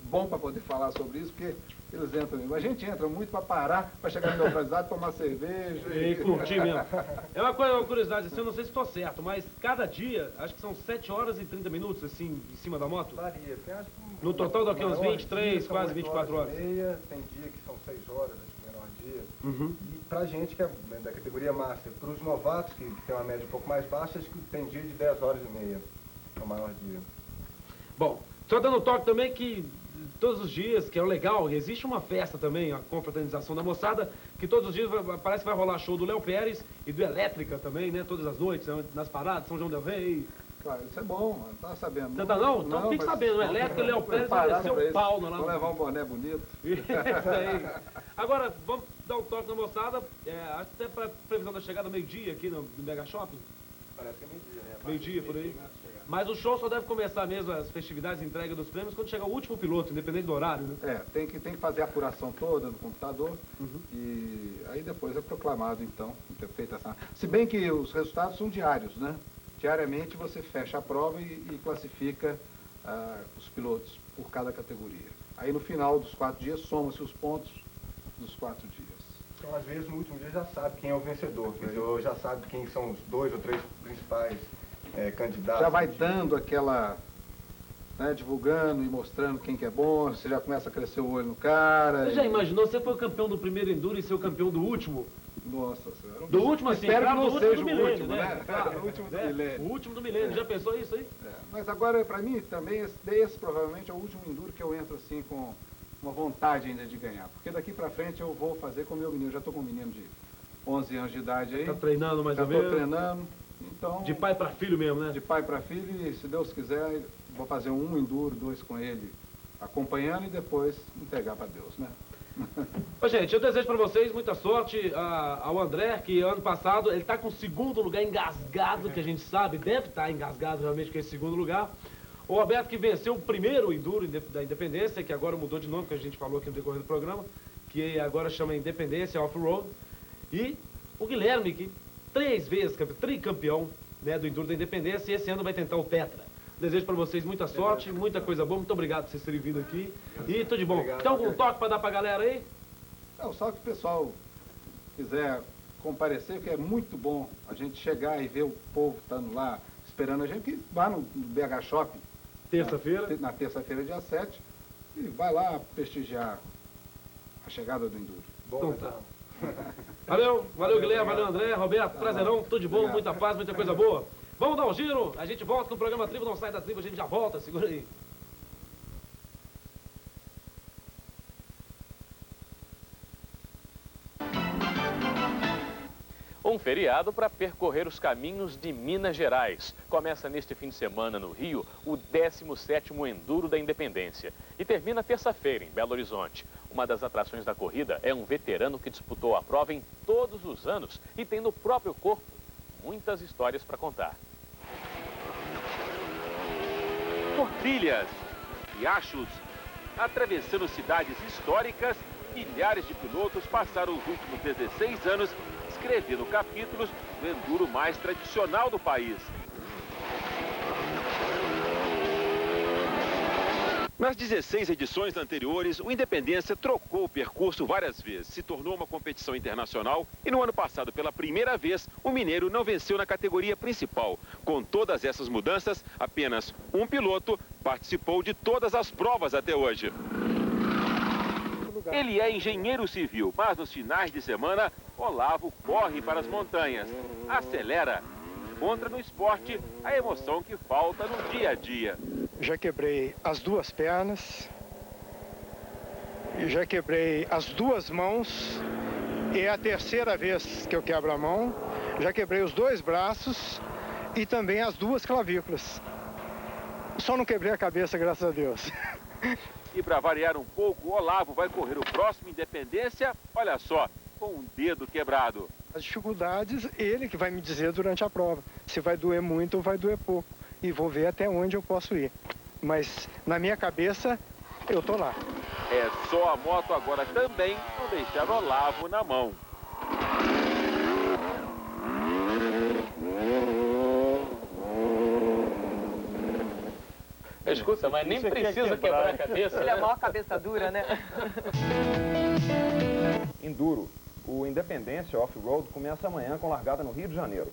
Speaker 8: bom para poder falar sobre isso, porque eles entram mesmo. A gente entra muito para parar, para chegar na neutralidade, tomar cerveja.
Speaker 18: E curtir mesmo. É uma curiosidade, assim, eu não sei se estou certo, mas cada dia, acho que são 7 horas e 30 minutos, assim, em cima da moto?
Speaker 4: Varia.
Speaker 18: No total daqui uns 23, quase 24 horas.
Speaker 4: Meia, tem dia que são 6 horas, acho que menor dia. E pra gente que é da categoria Master, para os novatos, que tem uma média um pouco mais baixa, acho que tem dia de 10 horas e meia, é o maior dia.
Speaker 18: Bom, só dando toque também que todos os dias, que é o legal, existe uma festa também, a confraternização da moçada, que todos os dias parece que vai rolar show do Léo Pérez e do Elétrica também, né? Todas as noites, nas paradas, São João del Rei.
Speaker 8: Claro, isso é bom, não estava sabendo.
Speaker 18: Não? Então fique sabendo, o Elétrica e o Léo Pérez vai descer o pau lá.
Speaker 8: Vamos levar um boné bonito.
Speaker 18: Isso aí. Agora, vamos dar um toque na moçada, até para previsão da chegada meio-dia aqui no Mega Shopping.
Speaker 4: Parece que é meio-dia, né?
Speaker 18: Meio-dia, por aí. Mas o show só deve começar mesmo, as festividades, a entrega dos prêmios, quando chegar o último piloto, independente do horário, né?
Speaker 8: Tem que fazer a apuração toda no computador e aí depois é proclamado, então, ter feito essa... Se bem que os resultados são diários, né? Diariamente você fecha a prova e classifica os pilotos por cada categoria. Aí no final dos 4 dias, soma-se os pontos dos 4 dias.
Speaker 4: Então, às vezes, no último dia já sabe quem é o vencedor, ou já sabe quem são os 2 ou 3 principais candidatos.
Speaker 8: Já vai dando aquela, né, divulgando e mostrando quem que é bom, você já começa a crescer o olho no cara.
Speaker 18: Você já imaginou, você foi o campeão do primeiro Enduro e ser o campeão do último?
Speaker 8: Nossa Senhora.
Speaker 18: Do último, assim,
Speaker 8: espero que
Speaker 18: do
Speaker 8: não
Speaker 18: último
Speaker 8: seja
Speaker 18: do
Speaker 8: o
Speaker 18: milênio,
Speaker 8: último, né?
Speaker 18: Claro,
Speaker 8: O último do milênio.
Speaker 18: O último do milênio, já pensou isso aí?
Speaker 8: Mas agora, para mim, também, esse provavelmente é o último Enduro que eu entro assim com uma vontade ainda de ganhar. Porque daqui para frente eu vou fazer com o meu menino. Eu já estou com um menino de 11 anos de idade aí.
Speaker 18: Tá treinando mais ou menos?
Speaker 8: Já estou treinando. Então,
Speaker 18: de pai para filho mesmo, né?
Speaker 8: De pai para filho, e se Deus quiser, vou fazer um Enduro, 2 com ele, acompanhando e depois entregar para Deus, né?
Speaker 18: Ô, gente, eu desejo para vocês muita sorte ao André, que ano passado ele está com o segundo lugar engasgado, que a gente sabe, deve estar engasgado realmente com esse segundo lugar. O Roberto, que venceu o primeiro Enduro da Independência, que agora mudou de nome, que a gente falou aqui no decorrer do programa, que agora chama Independência Off-Road. E o Guilherme, que 3 vezes tricampeão, né, do Enduro da Independência, e esse ano vai tentar o Tetra. Desejo para vocês muita sorte, muita coisa boa. Muito obrigado por vocês terem vindo aqui. E tudo de bom. Tem algum toque para dar para a galera aí?
Speaker 8: Não, só que o pessoal quiser comparecer, que é muito bom a gente chegar e ver o povo estando lá, esperando a gente, que vai no BH Shopping.
Speaker 18: Terça-feira?
Speaker 8: Na terça-feira, dia 7. E vai lá prestigiar a chegada do Enduro.
Speaker 18: Bom, então tá. Valeu Guilherme, valeu André, Roberto, prazerão, tudo de bom, muita paz, muita coisa boa. Vamos dar um giro, a gente volta com o programa Tribo, não sai da tribo, a gente já volta, segura aí.
Speaker 14: Um feriado para percorrer os caminhos de Minas Gerais. Começa neste fim de semana no Rio o 17º Enduro da Independência e termina terça-feira em Belo Horizonte. Uma das atrações da corrida é um veterano que disputou a prova em todos os anos e tem no próprio corpo muitas histórias para contar.
Speaker 15: Por trilhas, riachos, atravessando cidades históricas, milhares de pilotos passaram os últimos 16 anos escrevendo capítulos do enduro mais tradicional do país. Nas 16 edições anteriores, o Independência trocou o percurso várias vezes, se tornou uma competição internacional e no ano passado, pela primeira vez, o mineiro não venceu na categoria principal. Com todas essas mudanças, apenas um piloto participou de todas as provas até hoje. Ele é engenheiro civil, mas nos finais de semana, Olavo corre para as montanhas, acelera, encontra no esporte a emoção que falta no dia a dia.
Speaker 16: Já quebrei as 2 pernas, já quebrei as 2 mãos, e é a terceira vez que eu quebro a mão. Já quebrei os 2 braços e também as 2 clavículas. Só não quebrei a cabeça, graças a Deus.
Speaker 15: E para variar um pouco, o Olavo vai correr o próximo Independência, olha só, com um dedo quebrado.
Speaker 16: As dificuldades, ele que vai me dizer durante a prova, se vai doer muito ou vai doer pouco. E vou ver até onde eu posso ir. Mas na minha cabeça, eu tô lá.
Speaker 15: É só a moto agora também não deixar o Olavo na mão.
Speaker 14: Escuta, mas nem precisa quebrar a cabeça.
Speaker 5: Ele é a maior cabeça dura, né?
Speaker 1: Enduro. O Independência Off-Road começa amanhã com largada no Rio de Janeiro.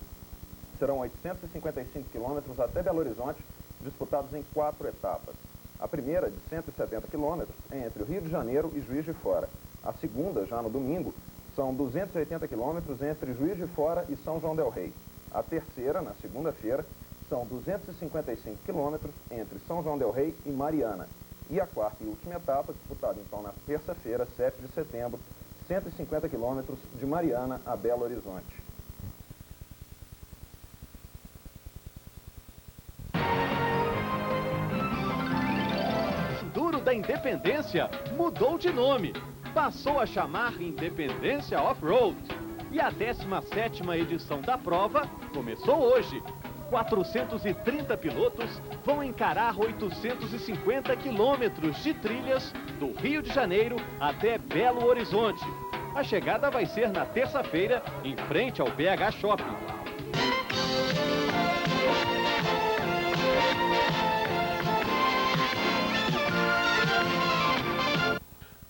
Speaker 1: Serão 855 quilômetros até Belo Horizonte, disputados em 4 etapas. A primeira, de 170 quilômetros, é entre o Rio de Janeiro e Juiz de Fora. A segunda, já no domingo, são 280 quilômetros entre Juiz de Fora e São João del Rei. A terceira, na segunda-feira, são 255 quilômetros entre São João del Rei e Mariana. E a quarta e última etapa, disputada então na terça-feira, 7 de setembro, 150 quilômetros de Mariana a Belo Horizonte.
Speaker 12: Enduro da Independência mudou de nome. Passou a chamar Independência Off-Road. E a 17ª edição da prova começou hoje. 430 pilotos vão encarar 850 quilômetros de trilhas do Rio de Janeiro até Belo Horizonte. A chegada vai ser na terça-feira, em frente ao BH Shopping.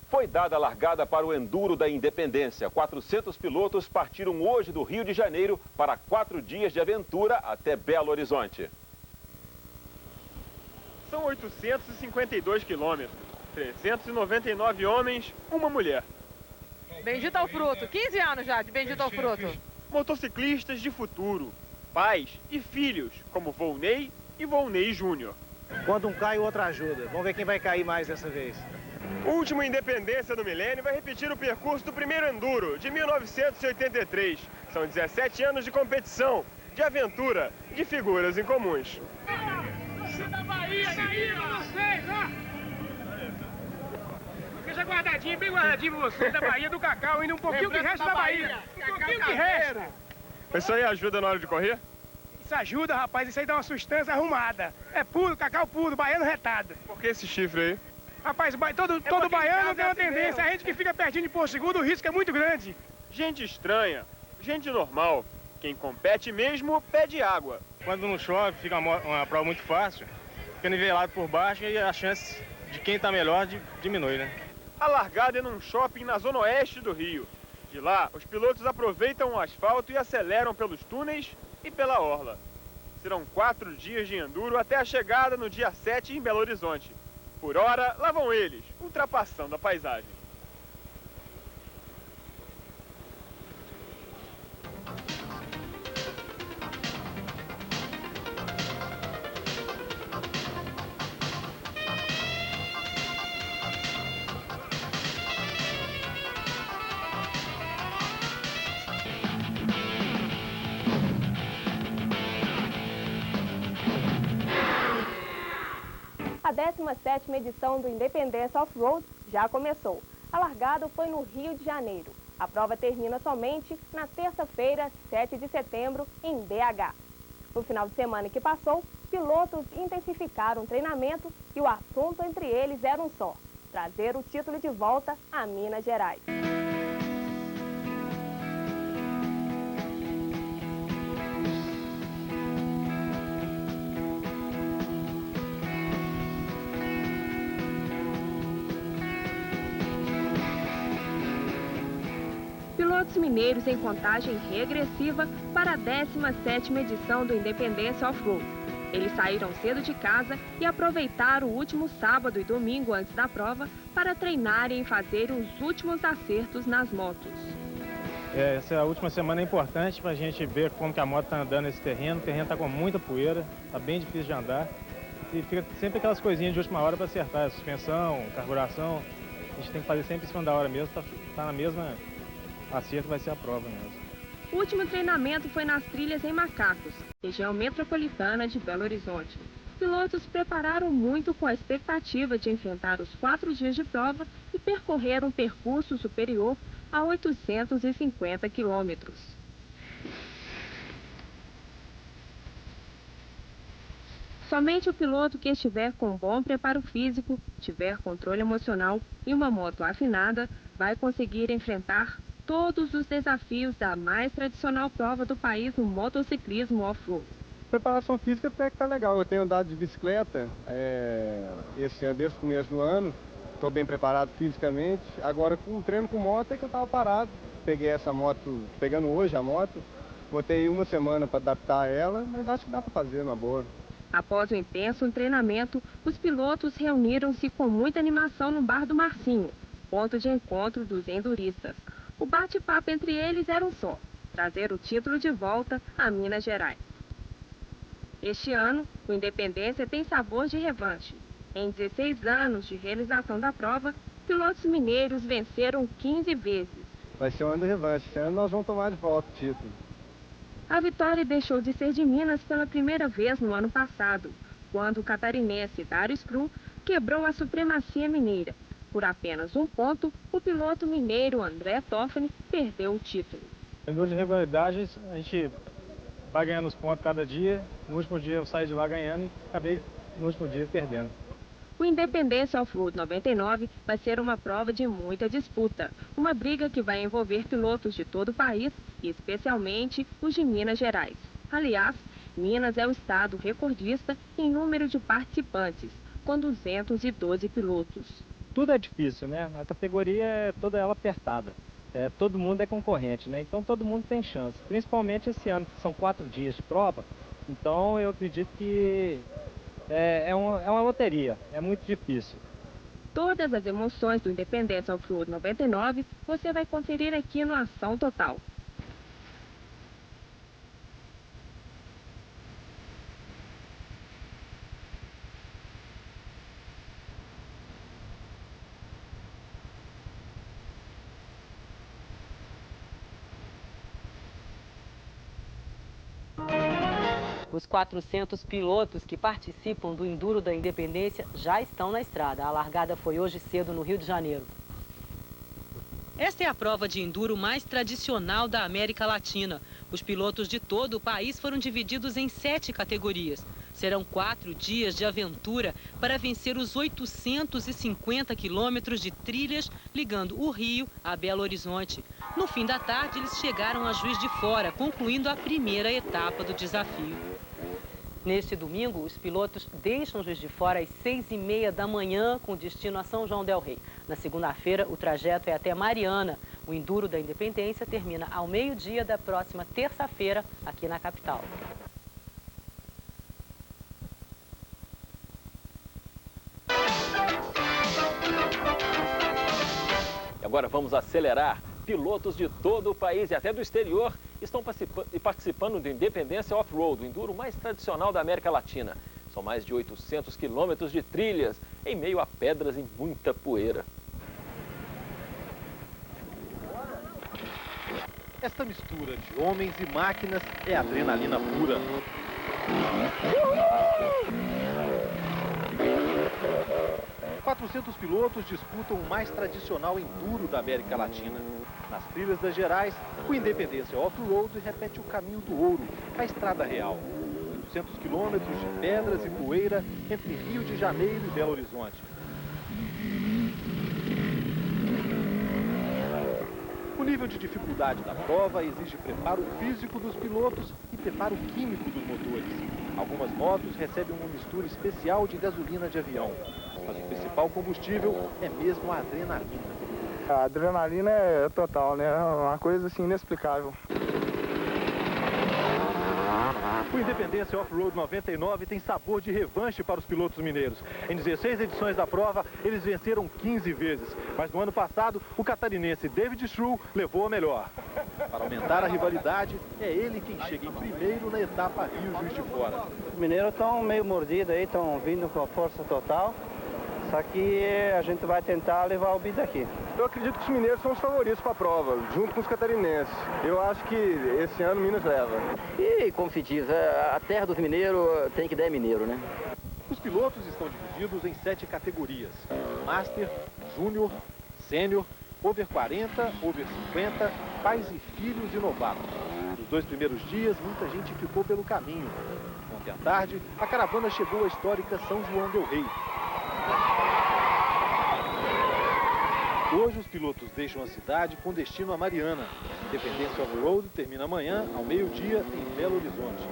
Speaker 15: Foi dada a largada para o Enduro da Independência. 400 pilotos partiram hoje do Rio de Janeiro para 4 dias de aventura até Belo Horizonte.
Speaker 19: São 852 quilômetros, 399 homens, uma mulher.
Speaker 5: Bendito ao fruto. 15 anos já de Bendito ao fruto.
Speaker 19: Motociclistas de futuro, pais e filhos, como Volney e Volney Júnior.
Speaker 6: Quando um cai, o outro ajuda. Vamos ver quem vai cair mais dessa vez.
Speaker 19: O último Independência do Milênio vai repetir o percurso do primeiro Enduro, de 1983. São 17 anos de competição, de aventura, de figuras incomuns.
Speaker 20: Da Bahia, vocês, ó! Fica guardadinho. guardadinho, bem guardadinho pra você, da Bahia do Cacau, ainda um pouquinho que resta da Bahia. Um pouquinho que resta.
Speaker 19: Isso aí ajuda na hora de correr?
Speaker 20: Isso ajuda, rapaz, isso aí dá uma sustância arrumada. É puro, cacau puro, baiano retado.
Speaker 19: Por que esse chifre aí?
Speaker 20: Rapaz, todo baiano tem uma tendência, a gente que fica pertinho de Porto Seguro, o risco é muito grande.
Speaker 19: Gente estranha, gente normal. Quem compete mesmo pede água.
Speaker 6: Quando não chove, fica uma prova muito fácil, fica nivelado por baixo e a chance de quem está melhor diminui, né?
Speaker 19: A largada é num shopping na zona oeste do Rio. De lá, os pilotos aproveitam o asfalto e aceleram pelos túneis e pela orla. Serão 4 dias de enduro até a chegada no dia 7 em Belo Horizonte. Por hora, lá vão eles, ultrapassando a paisagem.
Speaker 2: A 17ª edição do Independência Off-Road já começou. A largada foi no Rio de Janeiro. A prova termina somente na terça-feira, 7 de setembro, em BH. No final de semana que passou, pilotos intensificaram o treinamento e o assunto entre eles era um só: trazer o título de volta a Minas Gerais. Pilotos mineiros em contagem regressiva para a 17ª edição do Independência Off-Road. Eles saíram cedo de casa e aproveitaram o último sábado e domingo antes da prova para treinarem e fazerem os últimos acertos nas motos.
Speaker 6: Essa última semana é importante para a gente ver como que a moto está andando nesse terreno. O terreno está com muita poeira, está bem difícil de andar. E fica sempre aquelas coisinhas de última hora para acertar, suspensão, carburação. A gente tem que fazer sempre em cima da hora mesmo, tá na mesma acerto, vai ser a prova mesmo.
Speaker 2: O último treinamento foi nas trilhas em Macacos, região metropolitana de Belo Horizonte. Pilotos prepararam muito com a expectativa de enfrentar os 4 dias de prova e percorrer um percurso superior a 850 quilômetros. Somente o piloto que estiver com bom preparo físico, tiver controle emocional e uma moto afinada, vai conseguir enfrentar todos os desafios da mais tradicional prova do país no motociclismo off-road.
Speaker 4: Preparação física até que tá legal. Eu tenho andado de bicicleta esse ano, desde o começo do ano. Estou bem preparado fisicamente. Agora, com o treino com moto é que eu estava parado. Peguei essa moto, pegando hoje a moto. Botei uma semana para adaptar ela, mas acho que dá para fazer uma boa.
Speaker 2: Após o intenso treinamento, os pilotos reuniram-se com muita animação no Bar do Marcinho, ponto de encontro dos enduristas. O bate-papo entre eles era um só: trazer o título de volta a Minas Gerais. Este ano, o Independência tem sabor de revanche. Em 16 anos de realização da prova, pilotos mineiros venceram 15 vezes.
Speaker 4: Vai ser um ano de revanche. Esse ano nós vamos tomar de volta o título.
Speaker 2: A vitória deixou de ser de Minas pela primeira vez no ano passado, quando o catarinense Dário Scrum quebrou a supremacia mineira. Por apenas um ponto, o piloto mineiro André Toffoli perdeu o título.
Speaker 6: Em duas rivalidades, a gente vai ganhando os pontos cada dia. No último dia eu saí de lá ganhando e acabei no último dia perdendo.
Speaker 2: O Independência Off-Road 99 vai ser uma prova de muita disputa. Uma briga que vai envolver pilotos de todo o país e especialmente os de Minas Gerais. Aliás, Minas é o estado recordista em número de participantes, com 212 pilotos.
Speaker 7: Tudo é difícil, né? A categoria é toda ela apertada. Todo mundo é concorrente, né? Então todo mundo tem chance. Principalmente esse ano, que são 4 dias de prova. Então eu acredito que é uma loteria, é muito difícil.
Speaker 2: Todas as emoções do Independência Off-Road 99 você vai conferir aqui no Ação Total.
Speaker 21: Os 400 pilotos que participam do Enduro da Independência já estão na estrada. A largada foi hoje cedo no Rio de Janeiro. Esta é a prova de enduro mais tradicional da América Latina. Os pilotos de todo o país foram divididos em 7 categorias. Serão 4 dias de aventura para vencer os 850 quilômetros de trilhas ligando o Rio a Belo Horizonte. No fim da tarde, eles chegaram a Juiz de Fora, concluindo a primeira etapa do desafio. Neste domingo, os pilotos deixam Juiz de Fora às 6h30 da manhã, com destino a São João del Rei. Na segunda-feira, o trajeto é até Mariana. O Enduro da Independência termina ao meio-dia da próxima terça-feira, aqui na capital.
Speaker 14: Agora vamos acelerar. Pilotos de todo o país e até do exterior estão participando do Independência Off-Road, o enduro mais tradicional da América Latina. São mais de 800 quilômetros de trilhas, em meio a pedras e muita poeira.
Speaker 12: Esta mistura de homens e máquinas é adrenalina pura. 400 pilotos disputam o mais tradicional enduro da América Latina. Nas trilhas das Gerais, o Independência Off-Road repete o caminho do ouro, a estrada real. 800 quilômetros de pedras e poeira entre Rio de Janeiro e Belo Horizonte. O nível de dificuldade da prova exige preparo físico dos pilotos e preparo químico dos motores. Algumas motos recebem uma mistura especial de gasolina de avião, mas o principal combustível é mesmo a adrenalina.
Speaker 20: A adrenalina é total, né? É uma coisa assim inexplicável.
Speaker 12: O Independência Off-Road 99 tem sabor de revanche para os pilotos mineiros. Em 16 edições da prova, eles venceram 15 vezes. Mas no ano passado, o catarinense David Schrull levou a melhor. Para aumentar a rivalidade, é ele quem chega em primeiro na etapa Rio Juiz de Fora.
Speaker 10: Os mineiros estão meio mordidos aí, estão vindo com a força total. Só que a gente vai tentar levar o bicho daqui.
Speaker 4: Eu acredito que os mineiros são os favoritos para a prova, junto com os catarinenses. Eu acho que esse ano Minas leva.
Speaker 22: E, como se diz, a terra dos mineiros tem que dar mineiro, né?
Speaker 12: Os pilotos estão divididos em 7 categorias: Master, Júnior, Sênior, Over 40, Over 50, pais e filhos e novatos. Nos 2 primeiros dias, muita gente ficou pelo caminho. Ontem à tarde, a caravana chegou à histórica São João del Rei. Hoje os pilotos deixam a cidade com destino a Mariana. Independência Off-Road termina amanhã, ao meio-dia, em Belo Horizonte.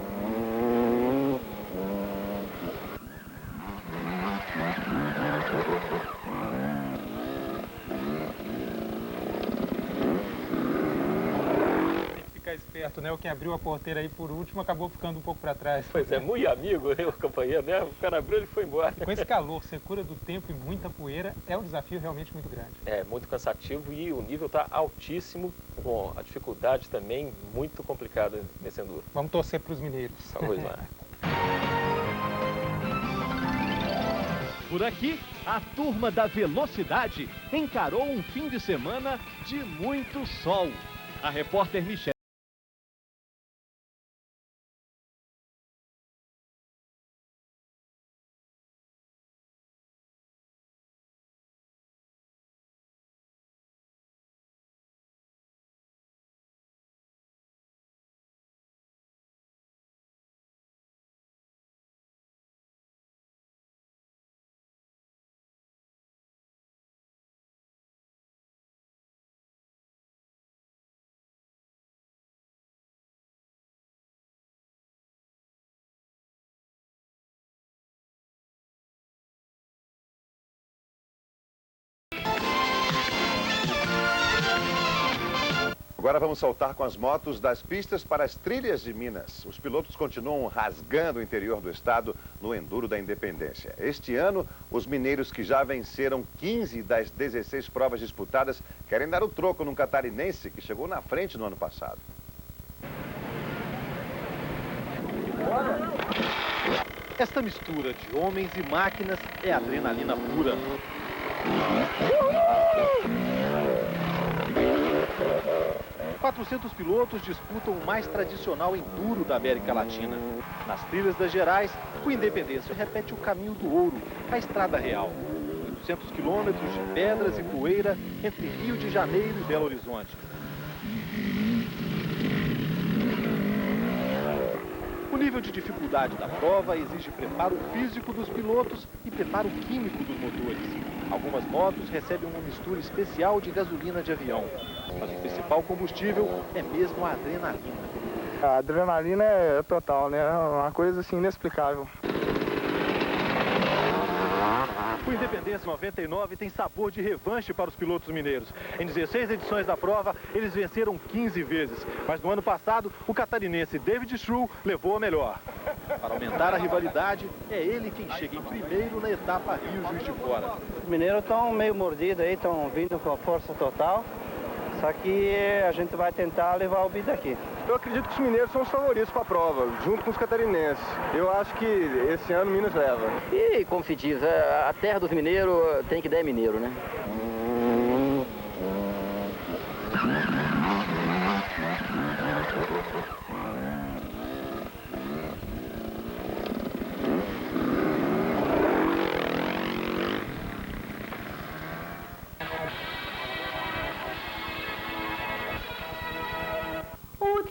Speaker 13: Ficar esperto, né? O que abriu a porteira aí por último acabou ficando um pouco para trás.
Speaker 14: Pois é, muito amigo, o companheiro, né? O cara abriu e foi embora.
Speaker 13: Com esse calor, secura do tempo e muita poeira, é um desafio realmente muito grande.
Speaker 14: É, muito cansativo e o nível está altíssimo, com a dificuldade também muito complicada nesse enduro.
Speaker 13: Vamos torcer para os mineiros.
Speaker 14: Vamos lá.
Speaker 12: Por aqui, a turma da velocidade encarou um fim de semana de muito sol. A repórter Michele
Speaker 17: Agora vamos saltar com as motos das pistas para as trilhas de Minas. Os pilotos continuam rasgando o interior do estado no Enduro da Independência. Este ano, os mineiros que já venceram 15 das 16 provas disputadas querem dar o troco num catarinense que chegou na frente no ano passado.
Speaker 12: Esta mistura de homens e máquinas é adrenalina pura. 400 pilotos disputam o mais tradicional enduro da América Latina. Nas trilhas das Gerais, o Independência repete o caminho do ouro, a estrada real.
Speaker 9: 400 quilômetros de pedras e poeira entre Rio de Janeiro e Belo Horizonte. O nível de dificuldade da prova exige preparo físico dos pilotos e preparo químico dos motores. Algumas motos recebem uma mistura especial de gasolina de avião, mas o principal combustível é mesmo a adrenalina.
Speaker 11: A adrenalina é total, né? É uma coisa assim inexplicável.
Speaker 9: O Independência 99 tem sabor de revanche para os pilotos mineiros. Em 16 edições da prova, eles venceram 15 vezes. Mas no ano passado, o catarinense David Schrull levou a melhor. Para aumentar a rivalidade, é ele quem chega em primeiro na etapa Rio Juiz de Fora.
Speaker 10: Os mineiros estão meio mordidos aí, estão vindo com a força total. Só que a gente vai tentar levar o bicho daqui.
Speaker 4: Eu acredito que os mineiros são os favoritos para a prova, junto com os catarinenses. Eu acho que esse ano Minas leva.
Speaker 22: E, como se diz, a terra dos mineiros tem que dar mineiro, né?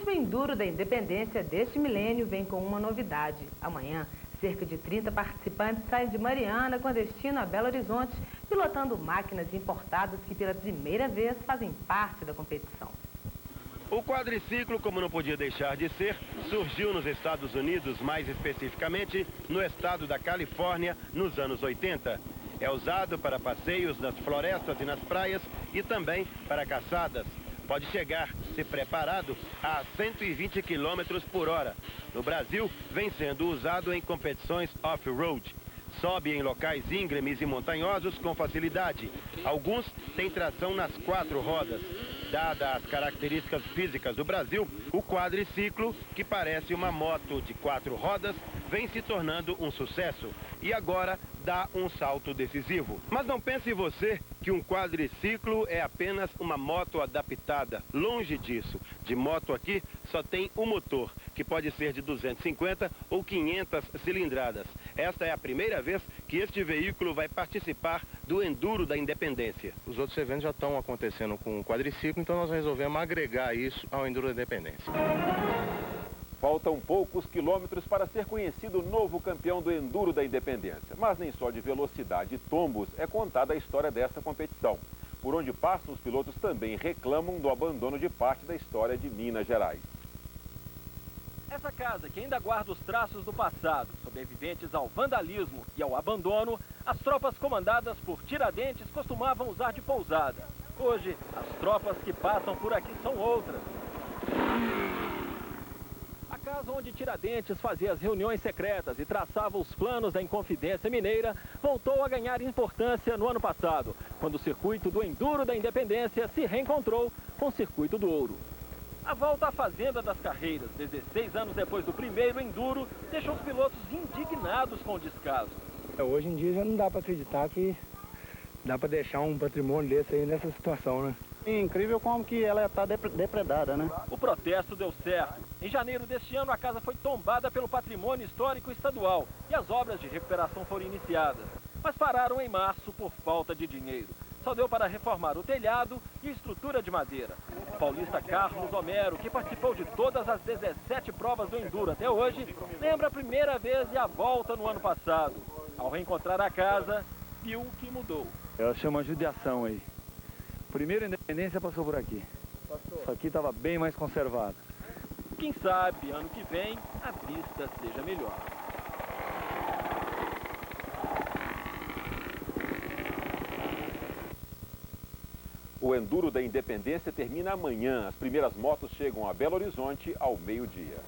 Speaker 23: O Enduro da Independência deste milênio vem com uma novidade. Amanhã, cerca de 30 participantes saem de Mariana com destino a Belo Horizonte, pilotando máquinas importadas que pela primeira vez fazem parte da competição.
Speaker 24: O quadriciclo, como não podia deixar de ser, surgiu nos Estados Unidos, mais especificamente no estado da Califórnia, nos anos 80. É usado para passeios nas florestas e nas praias e também para caçadas. Pode chegar, se preparado, a 120 km por hora. No Brasil, vem sendo usado em competições off-road. Sobe em locais íngremes e montanhosos com facilidade. Alguns têm tração nas 4 rodas. Dadas as características físicas do Brasil, o quadriciclo, que parece uma moto de 4 rodas, vem se tornando um sucesso. E agora dá um salto decisivo. Mas não pense você que um quadriciclo é apenas uma moto adaptada. Longe disso. De moto aqui só tem um motor, que pode ser de 250 ou 500 cilindradas. Esta é a primeira vez que este veículo vai participar do Enduro da Independência.
Speaker 25: Os outros eventos já estão acontecendo com o quadriciclo, então nós resolvemos agregar isso ao Enduro da Independência.
Speaker 15: Faltam poucos quilômetros para ser conhecido o novo campeão do Enduro da Independência. Mas nem só de velocidade e tombos é contada a história desta competição. Por onde passam, os pilotos também reclamam do abandono de parte da história de Minas Gerais.
Speaker 14: Essa casa, que ainda guarda os traços do passado, sobreviventes ao vandalismo e ao abandono, as tropas comandadas por Tiradentes costumavam usar de pousada. Hoje, as tropas que passam por aqui são outras. A casa onde Tiradentes fazia as reuniões secretas e traçava os planos da Inconfidência Mineira voltou a ganhar importância no ano passado, quando o circuito do Enduro da Independência se reencontrou com o circuito do Ouro. A volta à Fazenda das Carreiras, 16 anos depois do primeiro Enduro, deixou os pilotos indignados com o descaso.
Speaker 11: Hoje em dia já não dá para acreditar que dá para deixar um patrimônio desse aí nessa situação, né?
Speaker 10: É incrível como que ela está depredada, né?
Speaker 14: O protesto deu certo. Em janeiro deste ano, a casa foi tombada pelo Patrimônio Histórico Estadual e as obras de recuperação foram iniciadas. Mas pararam em março por falta de dinheiro. Só deu para reformar o telhado e a estrutura de madeira. O paulista Carlos Homero, que participou de todas as 17 provas do Enduro até hoje, lembra a primeira vez e a volta no ano passado. Ao reencontrar a casa, viu que mudou.
Speaker 26: Eu chamo uma judiação aí. Primeiro a Independência passou por aqui. Isso aqui estava bem mais conservado.
Speaker 14: Quem sabe, ano que vem, a vista seja melhor.
Speaker 15: O Enduro da Independência termina amanhã. As primeiras motos chegam a Belo Horizonte ao meio-dia.